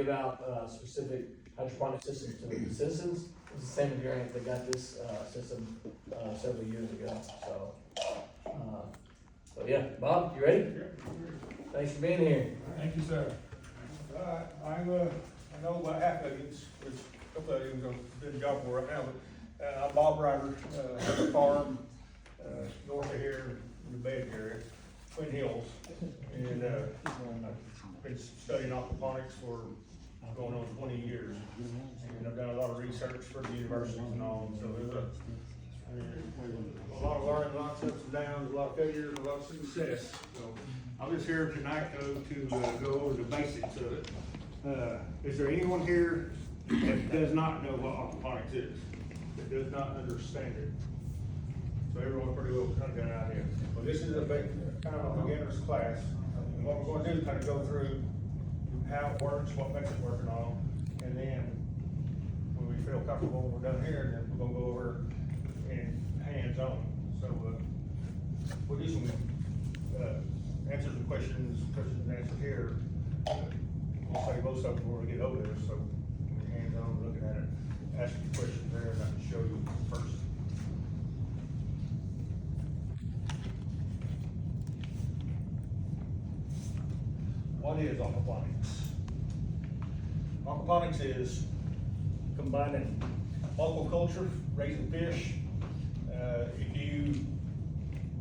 Give out specific hydroponic systems to the citizens. It's the same grant that got this system several years ago. So yeah, Bob, you ready? Thanks for being here. Thank you, sir. I know about half of you, which a couple of you are doing a job for right now, but I'm Bob Ryder, have a farm north of here in the Bay area, Twin Hills, and I've been studying aquaponics for going on 20 years, and I've done a lot of research for the universities and all, so there's a lot of learning, lots of ups and downs, a lot of failures, a lot of success. So I'm just here tonight though to go over the basics of it. Is there anyone here that does not know what aquaponics is, that does not understand it? So everyone pretty well kind of got an idea. Well, this is a big, kind of a beginner's class, and what we're going to do is kind of go through how it works, what makes it work and all, and then when we feel comfortable when we're done here, then we're going to go over and hands-on. So we'll do some answers and questions and answers here. We'll say most of them before we get over there, so we're hands-on looking at it, asking questions there, and I can show you first. What is aquaponics? Aquaponics is combining aquaculture, raising fish. If you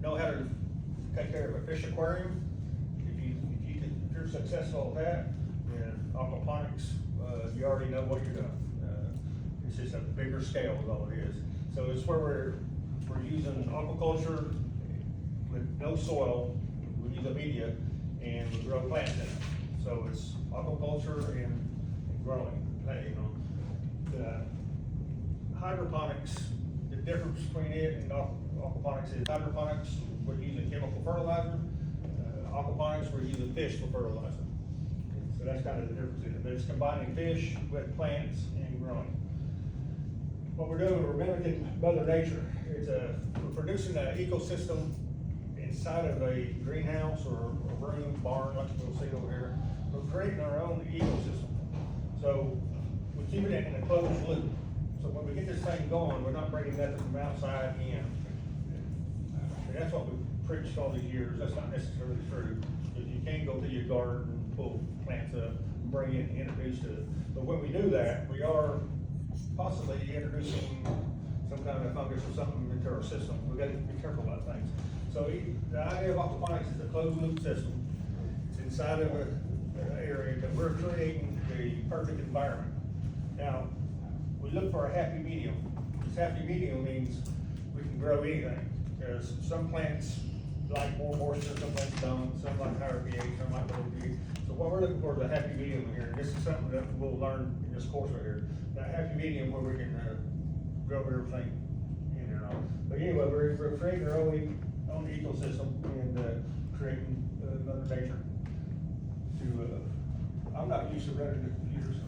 know how to take care of a fish aquarium, if you're successful at that, then aquaponics, you already know what you're doing. It's just a bigger scale is all it is. So it's where we're using aquaculture with no soil. We use a media and we grow plants in it. So it's aquaculture and growing. The hydroponics, the difference between it and aquaponics is hydroponics, we're using chemical fertilizer. Aquaponics, we're using fish for fertilizer. So that's kind of the difference in it. But it's combining fish with plants and growing. What we're doing, we're mimicking Mother Nature. We're producing an ecosystem inside of a greenhouse or a room, barn, like you'll see over here. We're creating our own ecosystem. So we keep it in a closed loop. So when we get this thing going, we're not bringing nothing from outside in. And that's what we've preached all these years. That's not necessarily true. Because you can't go to your garden and pull plants up, bring in, introduce to it. But when we do that, we are possibly introducing some kind of fungus or something into our system. We've got to be careful about things. So the idea of aquaponics is a closed loop system. It's inside of an area that we're creating the perfect environment. Now, we look for a happy medium. This happy medium means we can grow anything. Because some plants like more moisture, some plants don't, some like higher pH, some like lower pH. So what we're looking for is a happy medium here. And this is something that we'll learn in this course right here. That happy medium where we can grow everything in there and all. But anyway, we're creating our own ecosystem and creating Mother Nature. I'm not used to running the computer, so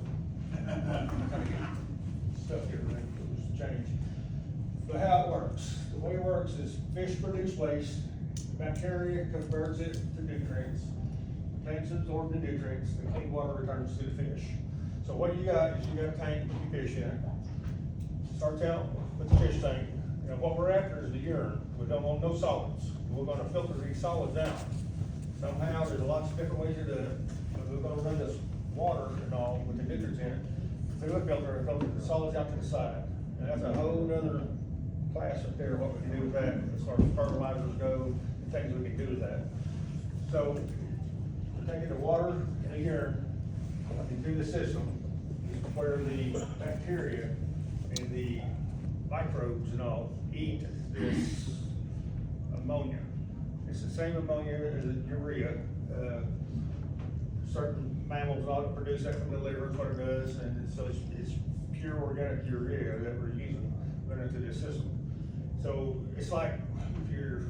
I'm kind of getting stuff here, right? Just change. But how it works, the way it works is fish produce waste, the bacteria converts it to nutrients, plants absorb the nutrients, the clean water returns to the fish. So what you got is you got a tank with your fish in it. Starts out with the fish tank. And what we're after is the urine. We don't want no solids. We're going to filter these solids out. Somehow there's lots of different ways to do it. But we're going to run this water and all with the nutrients in it through a filter and filter the solids out to the side. And that's a whole other class up there, what we can do with that as far as fertilizers go, and things we can do with that. So we're taking the water and the urine and through the system where the bacteria and the microbes and all eat this ammonia. It's the same ammonia as urea. Certain mammals ought to produce that from the liver, is what it does, and so it's pure organic urea that we're using running through this system. So it's like if you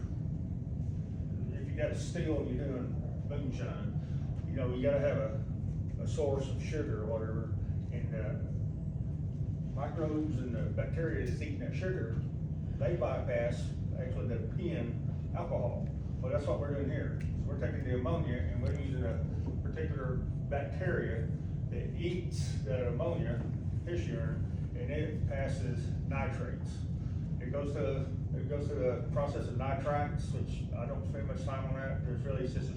got a still and you're doing moonshine, you know, you gotta have a source of sugar or whatever, and microbes and the bacteria that's eating that sugar, they bypass actually the pin alcohol. Well, that's what we're doing here. So we're taking the ammonia and we're using a particular bacteria that eats the ammonia, fish urine, and it passes nitrates. It goes to the process of nitrites, which I don't spend much time on that. There's really just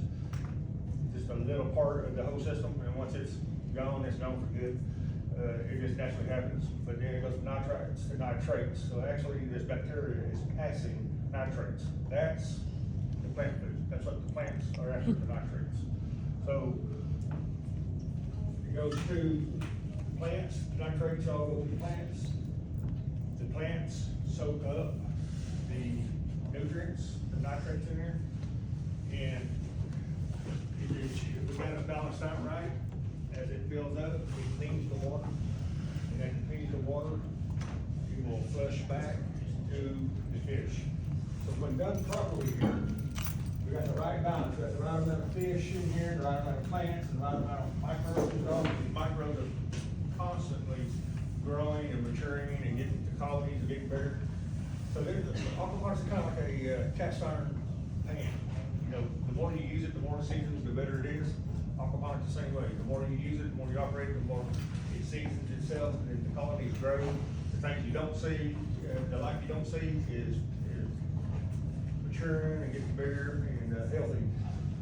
a little part of the whole system, and once it's gone for good. It just naturally happens, but then it goes from nitrites to nitrates. So actually, this bacteria is passing nitrates. That's the plant food. That's what the plants are after, the nitrates. So it goes to plants, nitrates all go to the plants. The plants soak up the nutrients, the nitrates in there, and if we got it balanced out right, as it fills up, it cleans the water, and as it cleans the water, it will flush back to the fish. So when done properly here, we got the right balance, we got the right amount of fish in here, the right amount of plants, and the right amount of microbes, and all these microbes are constantly growing and maturing and getting to colonies and getting bigger. So aquaponics is kind of like a cast iron pan. You know, the more you use it, the more it seasons, the better it is. Aquaponics the same way. The more you use it, the more you operate it, the more it seasons itself, and then the colonies grow. The things you don't see, the life you don't see is maturing and getting bigger and healthy.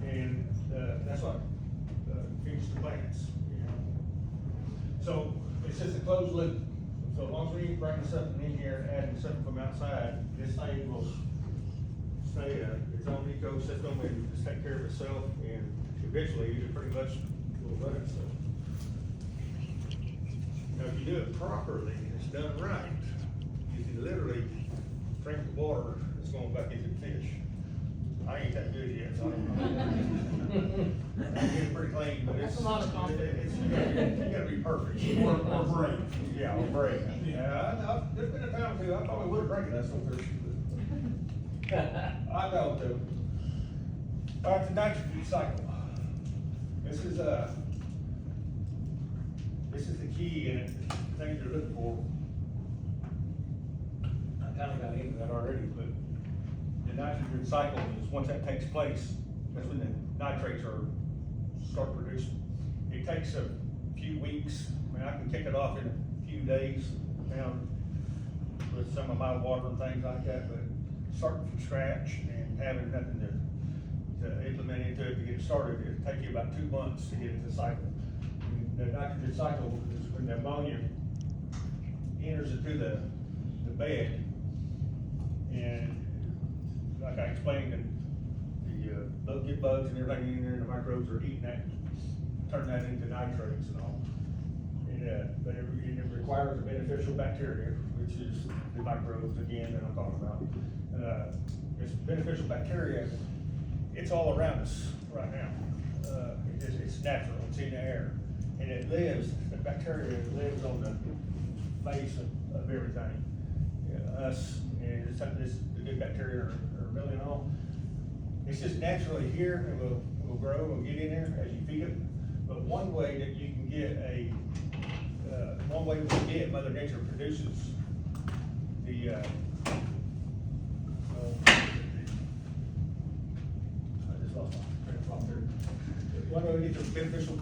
And that's what feeds the plants. You know? So it's just a closed loop. So as long as we ain't bringing something in here, adding something from outside, this thing will stay its own ecosystem and just take care of itself, and eventually it pretty much will run itself. Now if you do it properly, it's done right, you can literally drink the water that's going back into the fish. I ain't that good yet, so I don't know. I'm getting pretty clean, but it's, That's a lot of confidence. you gotta be perfect. Or brave. Yeah, or brave. Yeah, there's been a time or two, I probably would've drank that some fish. I know too. All right, the nitrogen cycle. This is the key and the things you're looking for. I kinda got into that already, but the nitrogen cycle is, once that takes place, that's when the nitrates start producing. It takes a few weeks. I mean, I can kick it off in a few days now with some of my water and things like that, but starting from scratch and having nothing to implement into it to get it started, it'll take you about 2 months to get it to cycle. And the nitrogen cycle is when the ammonia enters into the bed, and like I explained, the bugs and everything in there, and the microbes are eating that, turn that into nitrates and all. But it requires a beneficial bacteria, which is the microbes again that I'm talking about. This beneficial bacteria, it's all around us right now. It's natural, it's in the air, and it lives. The bacteria lives on the base of everything. Us and the good bacteria are really all. It's just naturally here, and will grow, will get in there as you feed it. But one way that you can get one way we get Mother Nature produces I just lost my train of thought there. One way we get the beneficial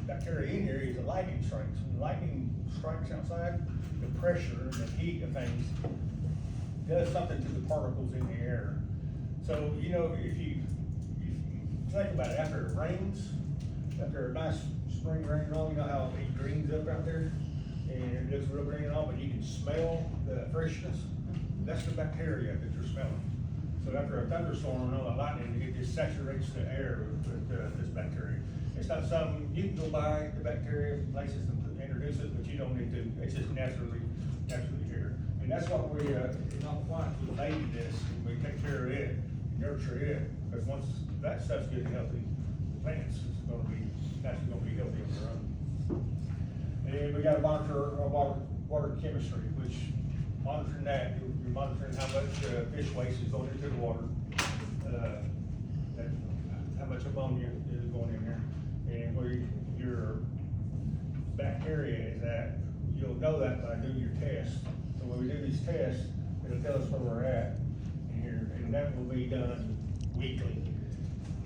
bacteria in here is the lightning strikes. When lightning strikes outside, the pressure and the heat of things does something to the particles in the air. So, you know, if you think about it, after it rains, after a nice spring rain and all, you know how it greens up out there? And it looks real green and all, but you can smell the freshness. That's the bacteria that you're smelling. So after a thunderstorm and all that lightning, it just saturates the air with this bacteria. It's not something, you can go buy the bacteria from places and introduce it, but you don't need to. It's just naturally here. And that's what we, in Aquaponics, we baby this, and we take care of it, nurture it, because once that stuff's getting healthy, the plants is naturally gonna be healthy on their own. And we gotta monitor our water chemistry, which monitoring that, you're monitoring how much fish waste is going into the water, how much ammonia is going in there, and where your bacteria is at. You'll know that by doing your tests. So when we do these tests, it'll tell us where we're at in here, and that will be done weekly.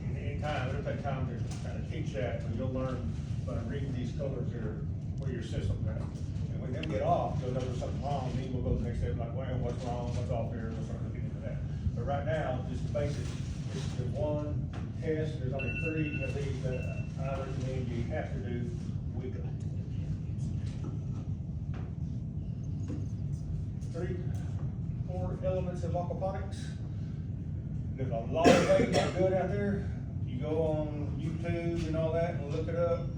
And in time, it'll take time to kind of teach that, but you'll learn by reading these colors here, where your system's at. And when them get off, you'll know there's something wrong, then we'll go to the next step, like, well, what's wrong, what's off here, we'll start looking into that. But right now, just the basics, this is the one test, there's only 3 of these that I recommend you have to do weekly. 4 elements of aquaponics. There's a lot of ways to do it out there. You go on YouTube and all that and look it up.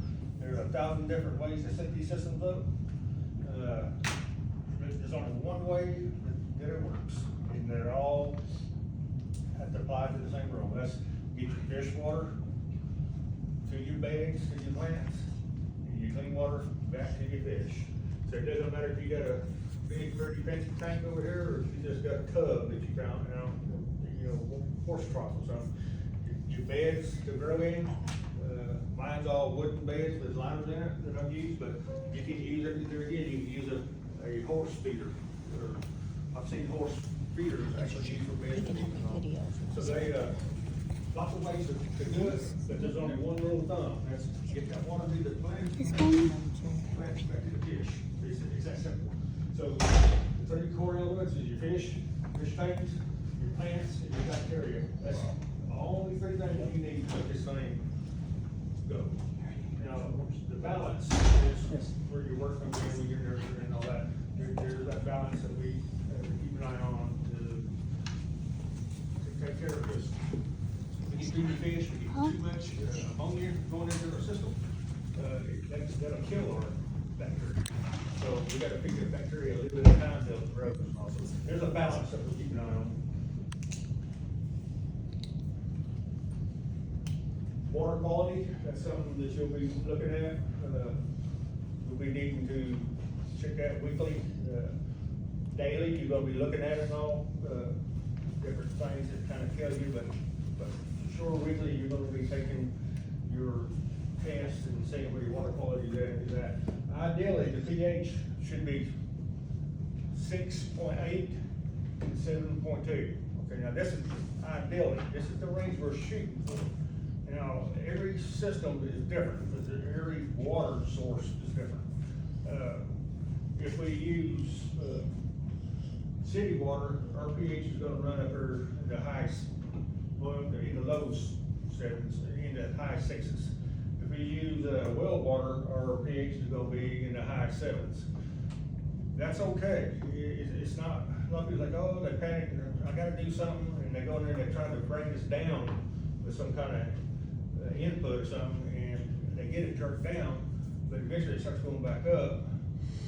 There's 1,000 different ways to set these systems up. There's only one way that it works, and they're all have to apply to the same rule. That's get your fish water to your beds, to your plants, and your clean water back to your fish. So it doesn't matter if you got a big, pretty fancy tank over here, or if you just got a tub that you found, horse trough or something. Your beds to grow in, mine's all wooden beds with liners in it that I've used, but you can use it, there again, you can use a horse feeder. Or I've seen horse feeders actually used for beds. So they, lots of ways to do it, but there's only one rule of thumb, that's get that water to the plant, plants back to the fish. It's that simple. So the 3 core elements is your fish tanks, your plants, and your bacteria. That's the only 3 things that you need to make this thing go. Now, the balance is where your work comes in, when you're nurturing and all that. There's that balance that we keep an eye on to take care of this. When you feed the fish, we get too much ammonia going into our system. That'll kill our bacteria. So we gotta feed the bacteria a little bit of time till it grows. Also, there's a balance that we keep an eye on. Water quality, that's something that you'll be looking at. We'll be needing to check that weekly, daily. You're gonna be looking at it and all, different things that kind of tell you, but sure, weekly, you're gonna be taking your test and seeing where your water quality is at. Ideally, the pH should be 6.8 and 7.2. Okay, now this is ideally, this is the range we're shooting for. Now, every system is different, but every water source is different. If we use city water, our pH is gonna run up here in the highest, in the low 7s, in the high 6s. If we use well water, our pH is gonna be in the high 7s. That's okay. It's not, a lot of people like, oh, they panic, and I gotta do something, and they go in there and they try to bring this down with some kind of input or something, and they get it jerked down, but eventually it starts going back up,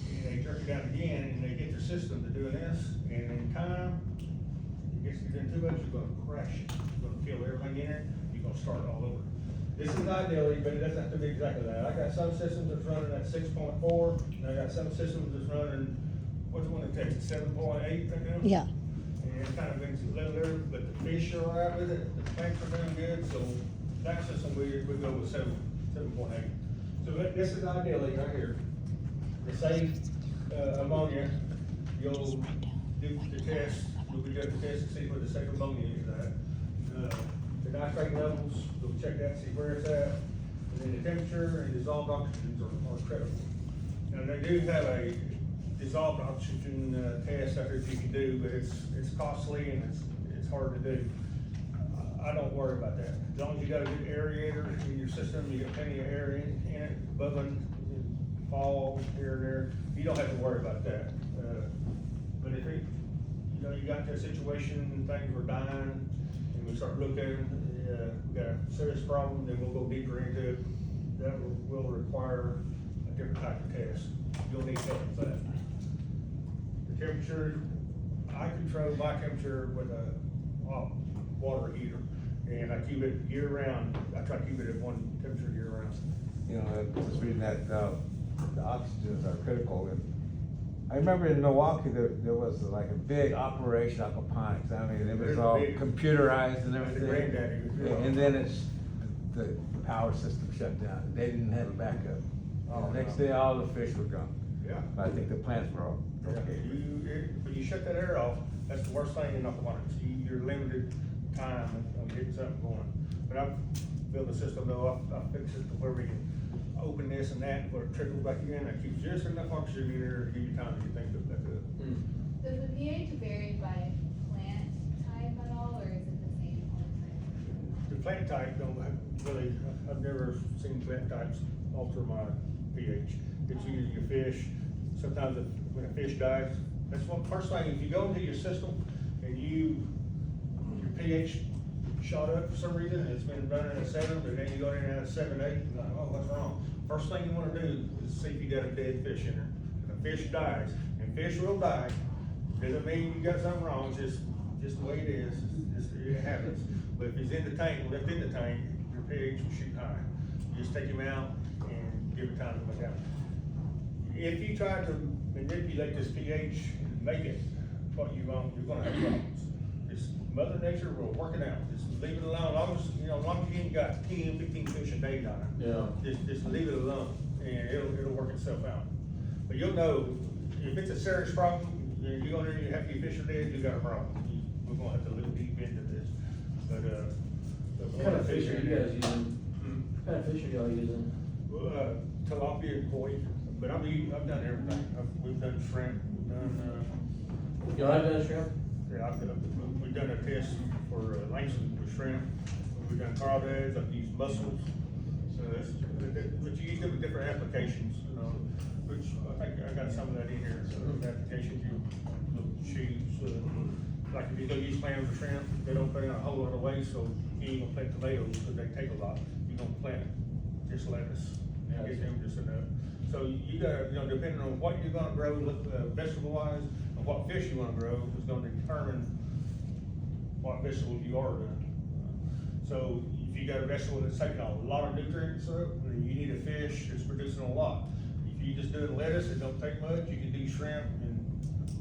and they jerk it down again, and they get their system to doing this, and in time, it gets to doing too much, you're gonna crash it. You're gonna kill everything in it, you're gonna start all over. This is ideally, but it doesn't have to be exactly that. I got some systems that's running at 6.4, and I got some systems that's running, what's one that takes 7.8 right now? Yeah. And it kind of brings it littler, but the fish are all right with it, the tanks are doing good, so that system we go with 7.8. So this is ideally right here. The safe ammonia, you'll do the test, we'll be doing the test to see where the safe ammonia is at. The nitrate levels, we'll check that, see where it's at. And then the temperature and dissolved oxygens are critical. Now they do have a dissolved oxygen test out there that you can do, but it's costly and it's hard to do. I don't worry about that. As long as you got a good aerator in your system, you got plenty of air in it, bubbling, fall here and there, you don't have to worry about that. But if you got that situation and things were dying, and we start looking, we got a serious problem, then we'll go deeper into it. That will require a different type of test. You'll need help with that. The temperature, I control my temperature with a water heater, and I keep it year round. I try to keep it at one temperature year round. You know, just reading that the oxygens are critical. And I remember in Milwaukee there was like a big operation aquaponics. I mean, it was all computerized and everything. And then the power system shut down. They didn't have a backup. The next day, all the fish were gone. Yeah. But I think the plants were all okay. When you shut that air off, that's the worst thing in aquaponics. You're limited time on getting something going. But I've built a system though, I've fixed it to where we can open this and that, where it trickles back in, that keeps just enough oxygen in there to give you time to get things back up. Does the pH vary by plant type at all, or is it the same all the time? The plant type don't have really, I've never seen plant types alter my pH. It's usually your fish. Sometimes when a fish dies, that's one first thing, if you go into your system and your pH shot up for some reason, it's been running at 7, but then you go in at 7, 8, and like, oh, what's wrong? First thing you wanna do is see if you got a dead fish in there. If a fish dies, and fish will die, doesn't mean you got something wrong, it's just the way it is, it happens. But if he's in the tank, left in the tank, your pH will shoot high. You just take him out and give it time to come down. If you try to manipulate this pH and make it what you want, you're gonna have problems. Just Mother Nature will work it out. Just leave it alone. As long as you ain't got 10, 15 fish a day on it. Yeah. Just leave it alone, and it'll work itself out. But you'll know, if it's a serious problem, you go in there and you have your fish are dead, you got a problem. We're gonna have to look deep into this. But, What kind of fish are you guys using? What kind of fish are y'all using? Tilapia and koi, but I've done everything. We've done shrimp, we've done, Y'all have done shrimp? yeah, we've done a test for Langston with shrimp. We've done crawdads, I've used mussels. So but you use them with different applications, which I think I got some of that in here. So those applications, you choose, like if you go use clams or shrimp, they don't put in a whole lot of waste, so you ain't gonna plant tomatoes because they take a lot. You're gonna plant just lettuce and get them just enough. So you gotta, depending on what you're gonna grow, vegetable wise, and what fish you wanna grow, is gonna determine what vegetables you are doing. So if you got a vegetable that's taking a lot of nutrients up, then you need a fish that's producing a lot. If you just doing lettuce, it don't take much. You can do shrimp, and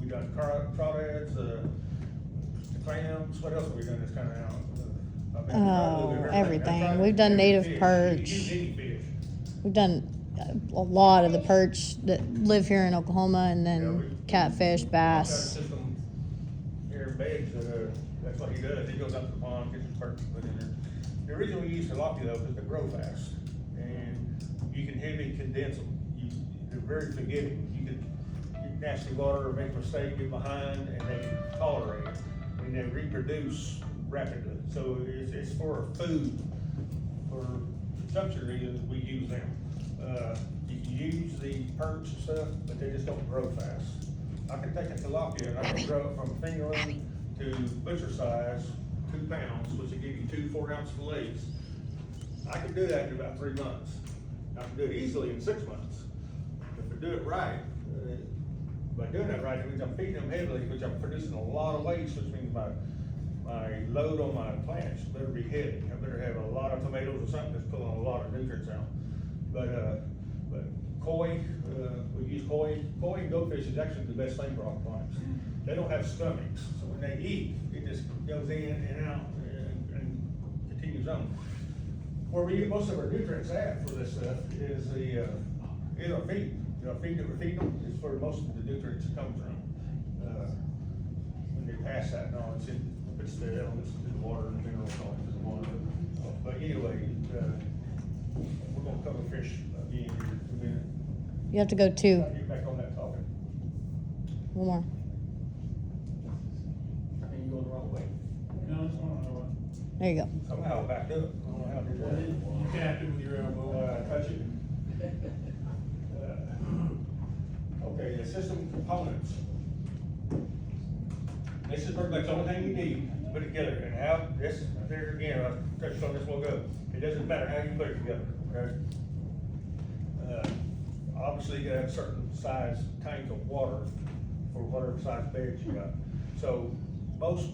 we done crawdads, clams. What else have we done that's kind of out? Everything. We've done native perch. Use any fish. We've done a lot of the perch that live here in Oklahoma, and Yeah, then catfish, Got a bass. system here in Beggs that, that's what he does. He goes up to the pond, gets his perch put in there. The reason we use tilapia though is they grow fast, and you can heavy condense them. They're very forgiving. You can get nasty water or make a mistake, get behind, and they tolerate it, and they reproduce rapidly. So it's for food, for consumption reasons, we use them. You can use the perch and stuff, but they just don't grow fast. I can take a tilapia and I can grow it from fingerling to butcher size, 2 pounds, which will give you 2 4-ounce fillets. I can do that in about 3 months. I can do it easily in 6 months. If I do it right, by doing that right, it means I'm feeding them heavily, which I'm producing a lot of waste, which means my load on my plants better be heavy. I better have a lot of tomatoes or something that's pulling a lot of nutrients out. But koi, we use koi. Koi and goldfish is actually the best thing for aquaponics. They don't have stomachs, so when they eat, it just goes in and out and continues on. Where we get most of our nutrients at for this stuff is in our feed. Feed that we're feeding them is where most of the nutrients come from. When they pass that, no, it's the elements in the water and the mineral salts in the water. But anyway, we're gonna cover fish again here in a minute. You have to go 2. I'll get back on that topic. One more. I think you're going the wrong way. No, it's not. There you go. Somehow I backed up. I don't know how to do that. You tapped it with your elbow. Touch it. Okay, the system components. This is pretty much the only thing you need to put it together, and how, this, there again, I touched on this a while ago. It doesn't matter how you put it together, okay? Obviously, you gotta have a certain size tank of water for whatever size bed you got. So, most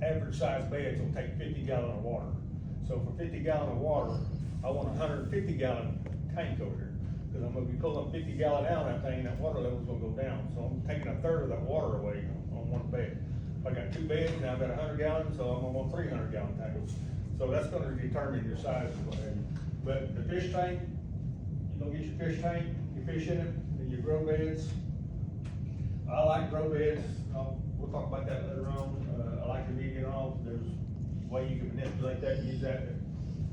average size beds will take 50 gallon of water. So for 50 gallon of water, I want a 150 gallon tank over here. Cause I'm gonna be pulling 50 gallon out of that thing, that water level's gonna go down. So I'm taking 1/3 of that water away on one bed. If I got 2 beds, now I've got 100 gallons, so I'm gonna want 300 gallon tanks. So that's gonna determine your size and what have you. But the fish tank, you're gonna get your fish tank, your fish in it, and your grow beds. I like grow beds. We'll talk about that later on. I like the median off. There's a way you can manipulate that and use that that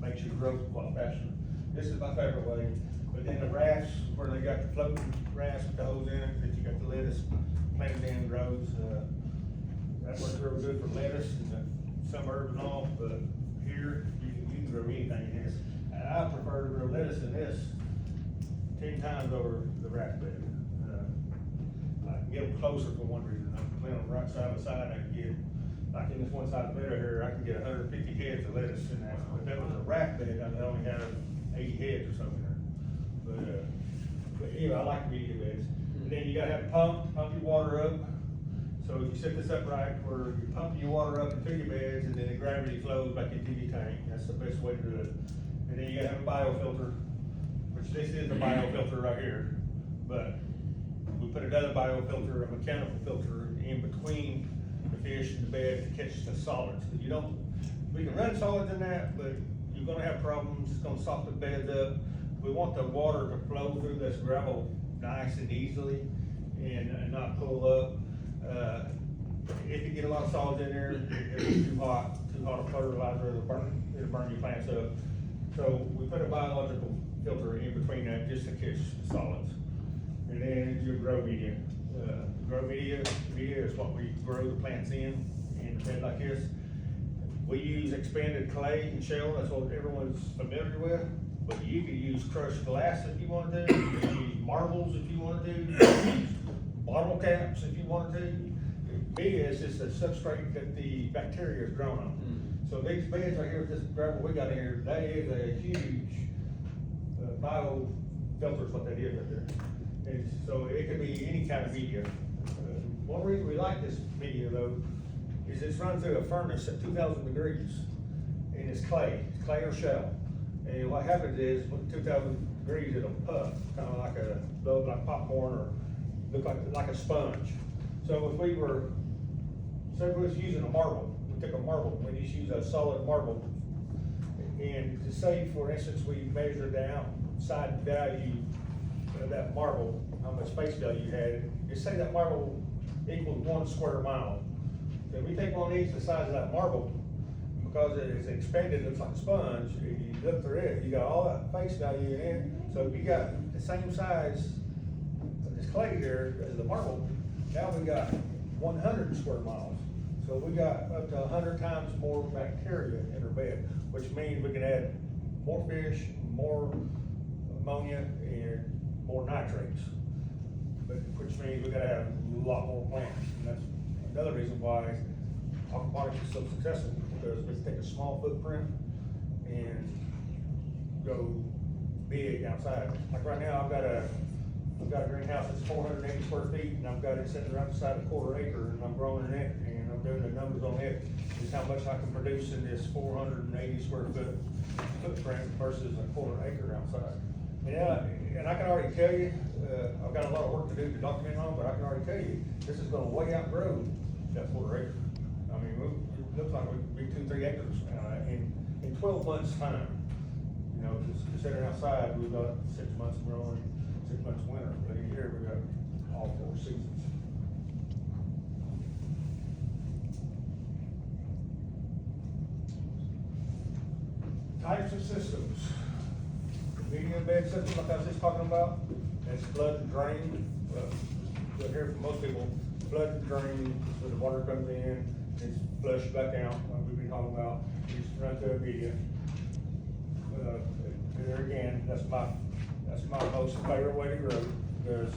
makes your growth a lot faster. This is my favorite way. But then the rafts, where they got the floating rafts with the hose in it, that you got the lettuce planted in grows, that works real good for lettuce in the summer and all, but here, you can grow anything in this. And I prefer to grow lettuce in this 10 times over the raft bed. I can get them closer for one reason. I'm planting them right side by side. I can get, like in this one side of the bed here, I can get 150 heads of lettuce in that. If that was a raft bed, I'd only have 80 heads or something there. But anyway, I like media beds. And then you gotta have a pump your water up. So if you set this up right, where you pump your water up into your beds, and then the gravity flows back into your tank, that's the best way to do it. And then you gotta have a biofilter, which this is the biofilter right here, but we put another biofilter, a mechanical filter, in between the fish and the bed to catch the solids. We can run solids in that, but you're gonna have problems, it's gonna soften the beds up. We want the water to flow through this gravel nice and easily and not pull up. If you get a lot of solids in there, it'll be too hot of fertilizer, it'll burn your plants up. So we put a biological filter in between that just to catch the solids. And then your grow media. Grow media is what we grow the plants in a bed like this. We use expanded clay and shell, that's what everyone's familiar with. But you can use crushed glass if you want to, you can use marbles if you want to, you can use bottle caps if you want to. Media is just a substrate that the bacteria is grown on. So these beds right here, with this gravel we got in here, that is a huge bio filter is what that is right there. And so it could be any kind of media. One reason we like this media though, is it's run through a furnace at 2,000 degrees, and it's clay or shell. And what happens is, with 2,000 degrees, it'll puff, kind of like popcorn, or look like a sponge. So if we were using a marble, we took a marble, we just use a solid marble, and to say, for instance, we measured the outside value of that marble, how much face value you had, just say that marble equals 1 square mile. So if we take one of these the size of that marble, because it is expanded, it looks like a sponge, if you look through it, you got all that face value in it. So if you got the same size of this clay here as the marble, now we got 100 square miles. So we got up to 100 times more bacteria in our bed, which means we can add more fish, more ammonia, and more nitrates. Which means we gotta have a lot more plants. And that's another reason why aquaponics is so successful, because we take a small footprint and go big outside. Like right now, I've got a greenhouse that's 480 square feet, and I've got it sitting right beside a 1/4 acre, and I'm growing in it, and I'm doing the numbers on it, is how much I can produce in this 480 square foot footprint versus a 1/4 acre outside. And I can already tell you, I've got a lot of work to do to document on, but I can already tell you, this is gonna way outgrow that 1/4 acre. I mean, it looks like we'd be 2-3 acres in 12 months' time. You know, just sitting outside, we've got 6 months growing, 6 months winter, but in here we got all 4 seasons. Types of systems. Medium bed system, like I was just talking about, that's flood and drain. You'll hear from most people, flood and drain, so the water comes in, it's flushed back out, like we've been talking about, you just run through a media. There again, that's my most favorite way to grow, because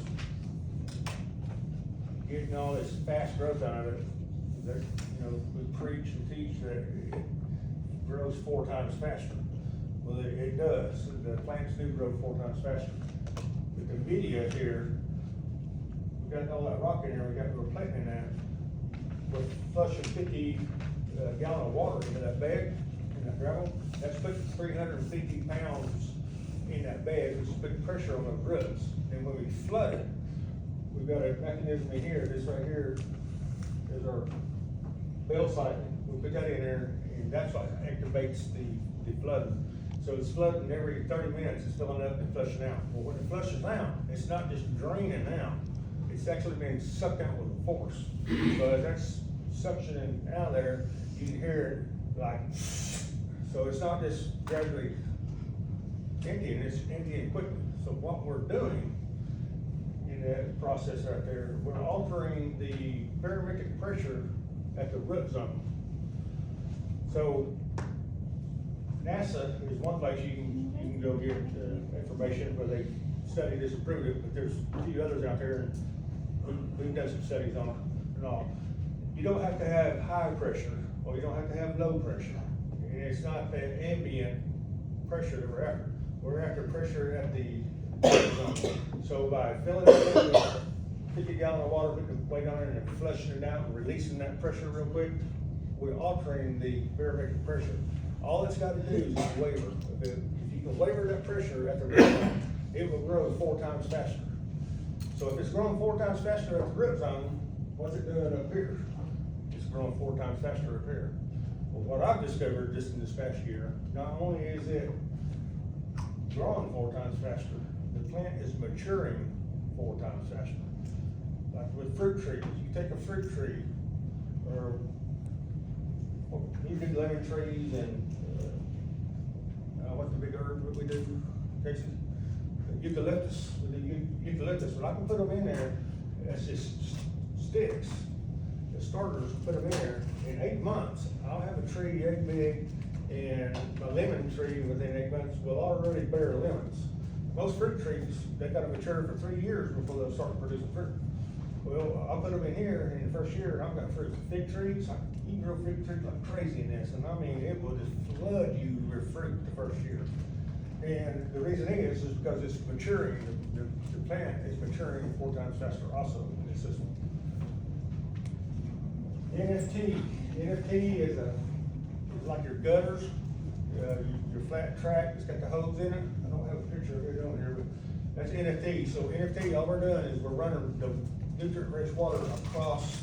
getting all this fast growth out of it, we preach and teach that it grows 4 times faster. Well, it does. The plants do grow 4 times faster. But the media here, we got all that rock in here, we're planting that. We're flushing 50 gallon of water into that bed, in that gravel. That's putting 350 pounds in that bed, which is putting pressure on those roots. And when we flood it, we've got a mechanism in here. This right here is our bell cycle. We put that in there, and that's what activates the flooding. So it's flooding every 30 minutes, it's filling up and flushing out. Well, when it flushes out, it's not just draining out, it's actually being sucked out with force. So as that's suctioning out of there, you can hear it like, so it's not just gradually emptying, it's emptying quickly. So what we're doing in that process right there, we're altering the barometric pressure at the root zone. So NASA is one place you can go get information where they study this and prove it, but there's a few others out there, and we've done some studies on it and all. You don't have to have high pressure, or you don't have to have low pressure. And it's not that ambient pressure that we're after. We're after pressure at the zone. So by filling it up with 50 gallon of water, putting the weight on it and flushing it out and releasing that pressure real quick, we're altering the barometric pressure. All it's got to do is waver. If you can waver that pressure at the root zone, it will grow 4 times faster. So if it's growing 4 times faster at the root zone, what's it doing up here? It's growing 4 times faster up here. Well, what I've discovered just in this past year, not only is it growing 4 times faster, the plant is maturing 4 times faster. Like with fruit trees, you take a fruit tree, or you do lemon trees and, what's the big herb that we do, Jason? Eucalyptus, we do eucalyptus, but I can put them in there, that's just sticks, the starters, put them in there, in 8 months, I'll have a tree egg big, and my lemon tree within 8 months will already bear lemons. Most fruit trees, they gotta mature for 3 years before they'll start producing fruit. Well, I'll put them in here, and in the first year, I've got fruit. Fig trees, you can grow fig trees like crazy in this, and I mean, it will just flood you with fruit the first year. And the reason is because it's maturing, the plant is maturing 4 times faster also in this system. NFT is like your gutters, your flat track, it's got the hose in it. I don't have a picture of it on here, but that's NFT. So NFT, all we're doing is we're running the nutrient-rich water across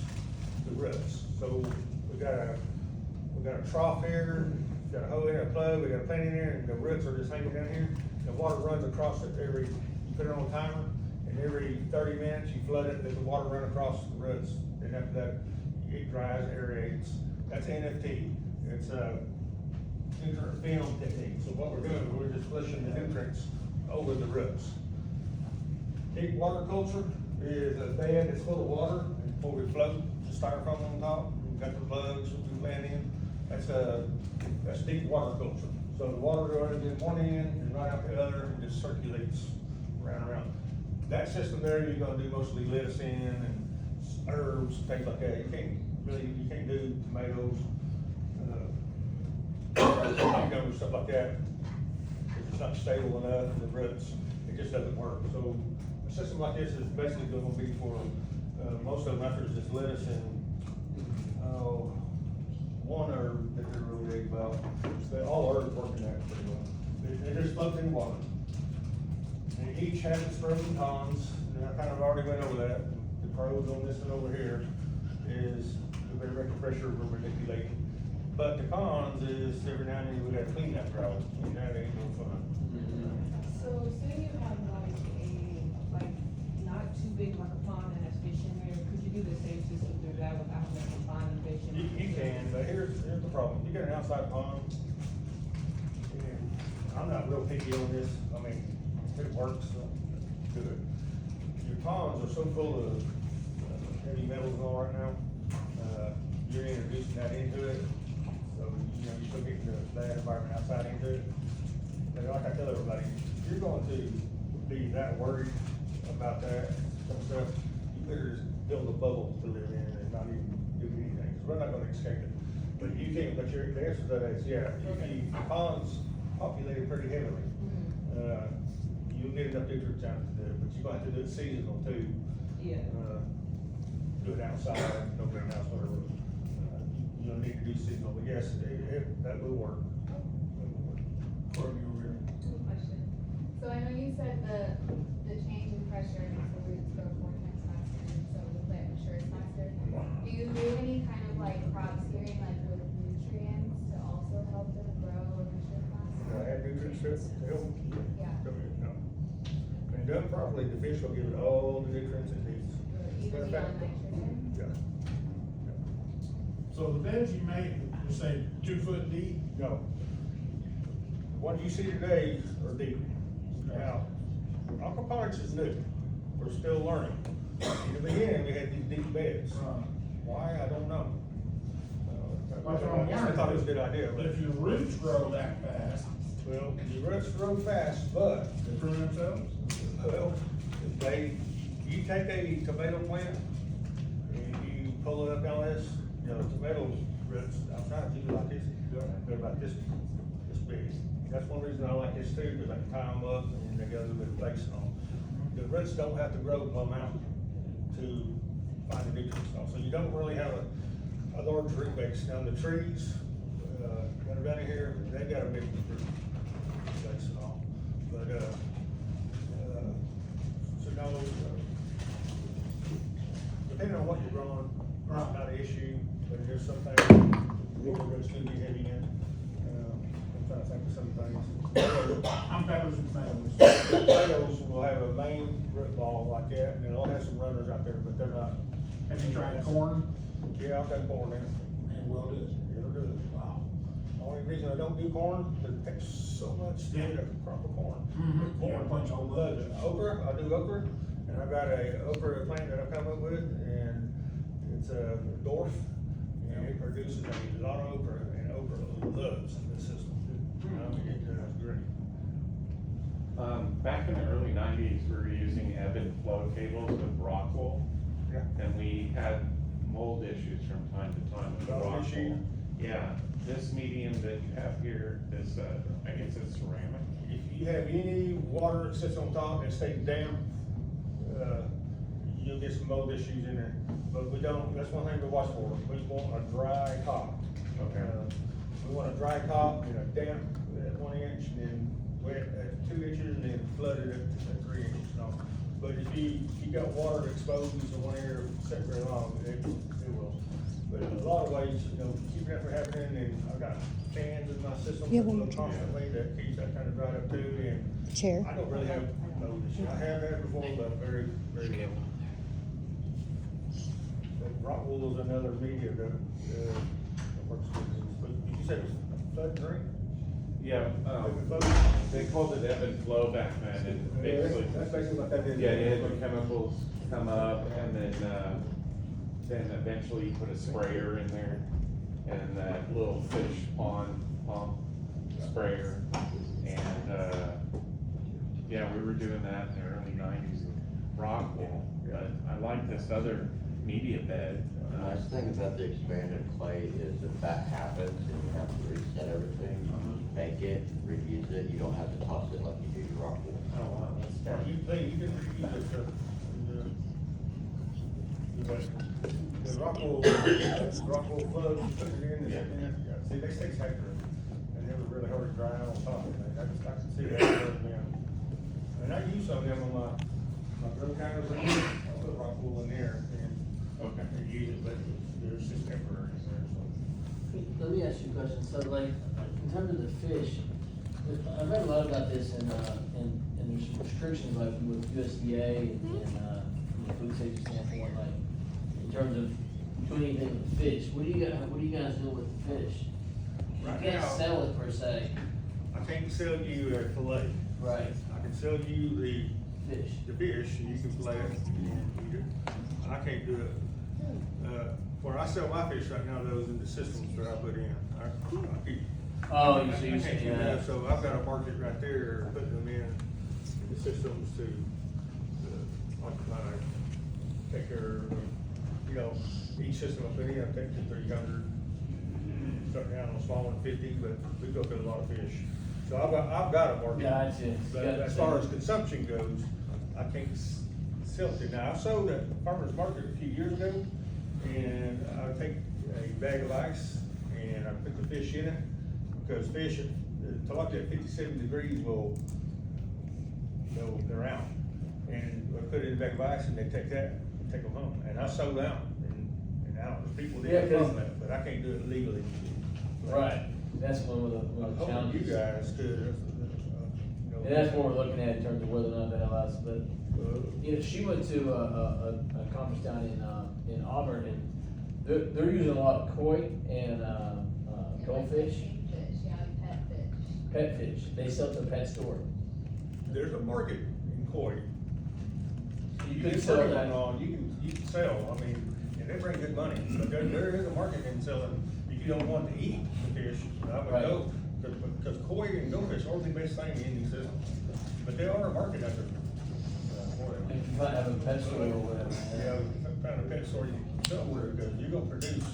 the roots. So we got a trough here, got a hole in, a plug, we got a plant in there, and the roots are just hanging down here. The water runs across it you put it on a timer, and every 30 minutes you flood it, let the water run across the roots, and after that, it dries, aerates. That's NFT. It's a nutrient film technique. So what we're doing, we're just flushing the nutrients over the roots. Deep water culture is a bed that's full of water, and before we float the styrofoam on top, we've got the plugs that we plant in. That's deep water culture. So the water goes in one end and right out the other, and just circulates around. That system there, you're gonna do mostly lettuce in and herbs, things like that. You can't do tomatoes, cucumbers, stuff like that. It's not stable enough, the roots, it just doesn't work. So a system like this is basically gonna be for, most of them after just lettuce and, one herb that they're really big about. All herbs work in that pretty well. They're just floating in water. And each has its pros and cons, and I kind of already went over that. The pros on this one over here is the barometric pressure we're manipulating. But the cons is every now and then we gotta clean that grout, and that ain't no fun. So say you have like not too big like a pond that has fish in there, could you do the same system through that without like confining fish in? You can, but here's the problem. You got an outside pond, and I'm not real picky on this. I mean, if it works, do it. Your ponds are so full of heavy metals and all right now. You're introducing that into it, so you're still getting that environment outside into it. But like I tell everybody, if you're going to be that worried about that some stuff, you better just build a bubble to live in and not even do anything. We're not gonna escape it. But you can, but the answer to that is, yeah, if the ponds populated pretty heavily, you'll get enough nutrients out to do it, but you're gonna have to do it seasonal too. Yeah. Do it outside, no greenhouse, whatever. You'll need to do seasonal, but yes, that will work. Question. So I know you said the change in pressure makes the roots grow 4 times faster, and so the plant matures faster. Do you do any kind of like crop steering, like with nutrients to also help them grow and mature faster? Add nutrients to it, to help. Yeah. No. When done properly, the fish will give it all the nutrients it needs. Even beyond nitrogen? Yeah. So the beds you made, you say 2 foot deep? No. The ones you see today are deep. Now, aquaponics is new, we're still learning. In the beginning, we had these deep beds. Why, I don't know. That's what I'm I thought it was a good idea, But but, if your roots grow that fast, well, the roots grow fast, but, they prune themselves. well, you take a tomato plant, and you pull it up down this, you know, tomato roots, outside, you do like this, they're about this big. That's one reason I like this too, because I can tie them up, and they got a little bit of place on them. The roots don't have to grow plumb out to find the nutrients, so you don't really have a large root base. Now, the trees, that are down in here, they got a big root base and all, but, so now, depending on what you're growing, it's not an issue, but there's some things we're gonna still be heavy in. I'm trying to think of some things. I'm peppers and tomatoes. Potatoes will have a main root ball like that, and it'll have some runners out there, but they're not. Have you tried corn? Yeah, I've got corn in it. And will do. It'll do it. Wow. Only reason I don't do corn, because it takes so much to get a crop of corn. Mhm. You gotta punch holes But in it. okra, I do okra, and I've got a okra plant that I've come up with, and it's a dwarf, and it produces a lot of okra, and okra loves this system. I mean, it's great. Back in the early nineties, we were using ebb and flow cables with rock wool, Yeah. and we had mold issues from time to time with the Mold rock issue? wool. Yeah, this medium that you have here is, I guess it's ceramic. If you have any water that sits on top and stays damp, you'll get some mold issues in there. But we don't, that's one thing to watch for, we want a dry top. Okay. We want a dry top and a damp at 1 inch, and then wet at 2 inches, and then flooded at 3 inches, you know. But if you got water that exposes in one area, set very long, it will. But in a lot of ways, you know, keep that from happening, and I've got fans in my system You that have one look more chair. constantly, that keeps that kind of dried up too, and Chair. I don't really have no issue. I have had before, but very, very little. But rock wool is another media that works with this. But you said it was a flood drain? Yeah, they called it ebb and flow back then, and basically. That's basically what that is. Yeah, you had the chemicals come up, and then eventually you put a sprayer in there, and that little fish pond pump sprayer, and, yeah, we were doing that in the early nineties with rock wool, but I like this other media bed. The nice thing about the expanded clay is if that happens and you have to reset everything, make it, reuse it, you don't have to toss it like you do your rock wool. Oh, wow, that's Yeah, smart. you can reuse it, the rock wool floods, you put it in, see, they stay safer, and they were really hard to dry out on top, and I can see that, and I use some of them on my grill counters, I put rock wool in there, Okay. and use it, but there's just temporary in there, so. Let me ask you a question, so like, in terms of the fish, I've read a lot about this and there's some restrictions like with USDA and food safety standpoint, like, in terms of doing anything with fish, what do you guys do with the fish? You Right can't now- sell it per se, I can't sell you a fillet, right, I can sell you the fish, fish, and you can fillet it, and eat it. I can't do it. Where I sell my fish right now, those in the systems that I put in, I keep. oh, I you can't see, keep yeah, that, so I've got a market right there, putting them in the systems to, occupy, take care of, you know, each system I put in, I take to 300. Start down on smaller than 50, but we go through a lot of fish. So I've got a market. Gotcha. But as far as consumption goes, I can't sell it. Now, I sold at farmer's market a few years ago, and I would take a bag of ice and I put the fish in it, because fish, to like that 57 degrees will, they're out. And I put it in a bag of ice and they take that, and take them home, and I sold out, and out, people Yeah, did 'cause- from that, but I can't do it legally. right, that's one of the I'm hoping challenges. you guys could, you know. And that's what we're looking at in terms of whether or not that allows, but, you know, she went to a conference down in Auburn, and they're using a lot of koi and, goldfish, Fish, yeah, pet fish. pet fish, they sell to the pet store. There's a market in koi. You You could can sell sell that. on, you can sell, I mean, and they bring good money, but there is a market in selling, if you don't want to eat the fish, I would Right. go, because koi and goldfish are the best thing in the system, but there are a market out there. For them. If you might have a pet store or whatever. Yeah, found a pet store you can sell with, because you're gonna produce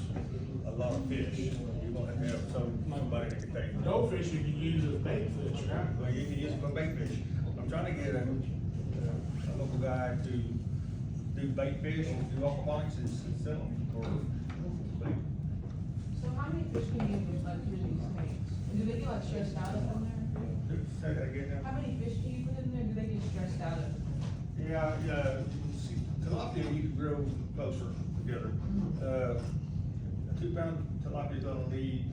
a lot of fish, you're gonna have to have somebody that can take. Goldfish you can use as bait fish, right? Well, you can use it for bait fish. I'm trying to get a local guy to do bait fish and do aquaponics and sell them for bait. So how many fish can you like put in these tanks? Do they get like stressed out up in there? Say that again now? How many fish can you put in there? Do they get stressed out up? Yeah, see, tilapia you can grow closer together. A 2 pound tilapia is gonna need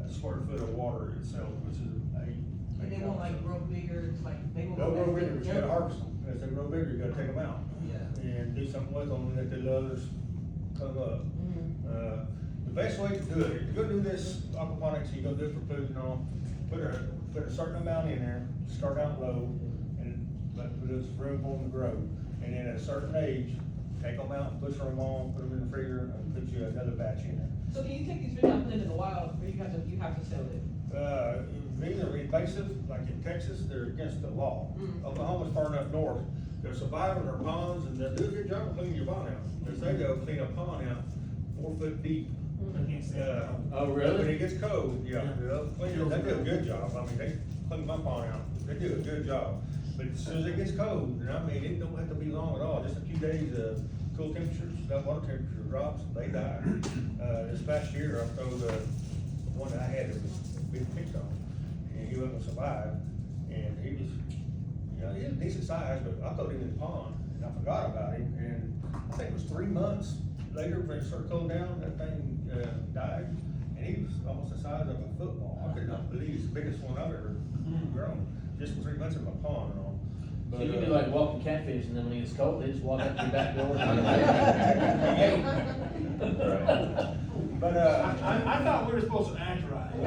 a square foot of water itself, which is eight. And they won't like grow bigger, it's like, they won't. They'll go grow back bigger, to but you gotta harvest them. As they grow bigger, you gotta take them out. Yeah. And do something with them, and let the others come up. Mhm. The best way to do it, if you're gonna do this aquaponics, you're gonna do it for food and all, put a certain amount in there, start out low, and let there's room for them to grow. And then at a certain age, take them out, butcher them all, put them in the freezer, and put you another batch in there. So can you take these fish out and put it in the wild, or you have to sell it? These are invasive, like in Texas, they're against the law. Mm. Oklahoma's far enough north, they're surviving their ponds, and they'll do a good job of cleaning your pond out. Because they go clean a pond out 4 foot deep. Oh, When really? it gets cold, yeah, they'll clean it, they do a good job, I mean, they clean my pond out, they do a good job. But as soon as it gets cold, and I mean, it don't have to be long at all, just a few days of cool temperatures, that water temperature drops, they die. This past year, I threw the one that I had that was being picked on, and he wasn't gonna survive, and he was, you know, he was decent size, but I threw him in the pond, and I forgot about him, and I think it was 3 months later, when it started cooling down, that thing, died, and he was almost the size of a football. I could not believe it's the biggest one I've ever grown, just in 3 months in my pond and all. So you can do like walking catfish, and then when it gets cold, they just walk up to your back door. But, I thought we were supposed to act right. we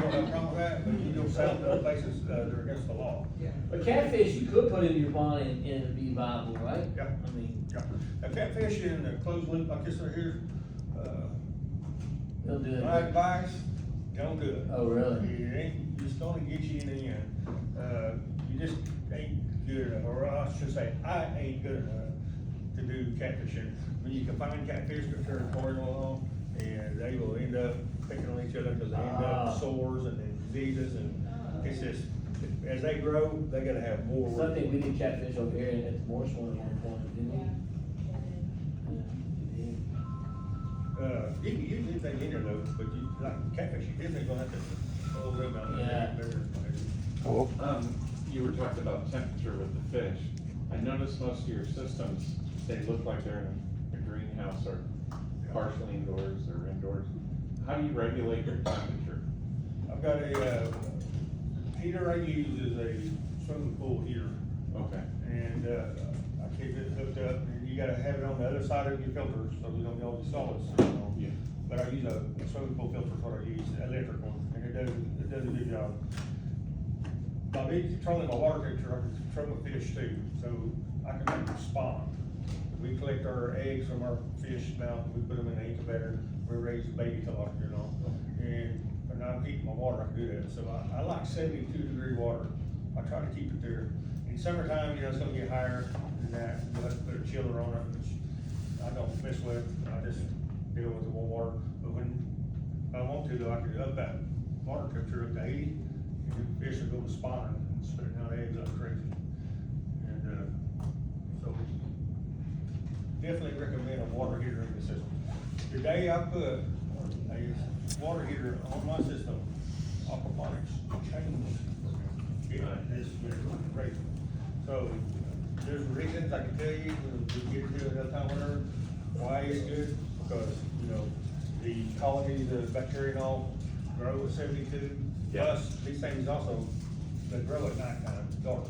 don't have a problem with that, but you don't sell to places, that are against the law. Yeah. But catfish, you could put in your pond and it'd be viable, right? Yeah. I mean, Yeah, a catfish in a closed loop like this right here, they'll do my it. advice, don't do it. Oh, really? It ain't, it's gonna get you in the end. You just ain't good enough, or I should say, I ain't good enough to do catfishing. When you can find catfish that are territorial and they will end up picking on each other because they end up with sores and then diseases, and it's just, as they grow, they gotta have more. So I think we did catfish over here at the Morse one at one point, didn't we? You can use anything in there though, but you, like catfish, you definitely gonna have to hold them out Yeah. there. You were talking about temperature with the fish. I noticed most of your systems, they look like they're in a greenhouse or partially indoors or indoors. How do you regulate your temperature? I've got a, heater I use is a swimming pool heater, Okay. and, I keep it hooked up, and you gotta have it on the other side of your filter, so you don't get all the solids. Yeah. But I use a swimming pool filter, is what I use, electric one, and it does a good job. By me controlling my water temperature, I can control my fish too, so I can make them spawn. We collect our eggs from our fish mouth, we put them in the incubator, we raise the baby tilapia and all. And I'm heating my water, I can do that, so I like 72-degree water, I try to keep it there. In summertime, you know, it's gonna get higher than that, you have to put a chiller on it, which I don't mess with, I just deal with the warm water. But when I want to, though, I can up that water temperature up to 80, and the fish will go to spawn and spitting out eggs like crazy. And, so definitely recommend a water heater in the system. The day I put a water heater on my system, Aquaponics changed. It is crazy. So there's reasons I can tell you, we'll get into it another time, whatever, why it's good, because, you know, the colonies of bacteria and all grow at 72. Yeah. Plus, these things also, they grow at nighttime, dark.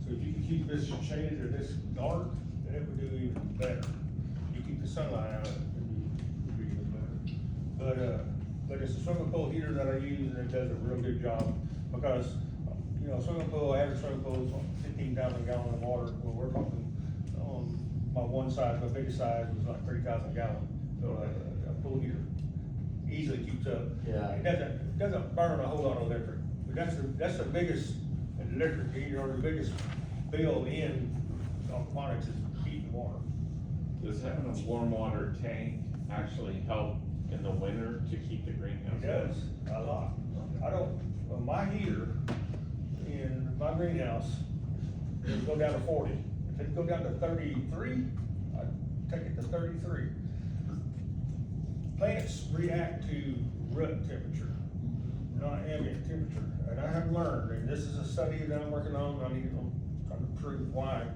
So if you can keep this shaded or this dark, then it would do even better. You keep the sunlight out of it, it'd be even better. But it's a swimming pool heater that I use, and it does a real good job, because you know, swimming pool, average swimming pool is 15,000 gallons of water, well, we're talking, my one size, my biggest size was like 3,000 gallons, so a pool heater easily keeps up. Yeah. It doesn't burn a whole lot of electric, but that's the biggest electric heater, or the biggest bill in aquaponics is heat and water. Does having a warm water tank actually help in the winter to keep the greenhouse? It does, a lot. Well, my heater in my greenhouse, it'll go down to 40. If it go down to 33, I take it to 33. Plants react to root temperature, not ambient temperature. And I have learned, and this is a study that I'm working on, I'm trying to prove why.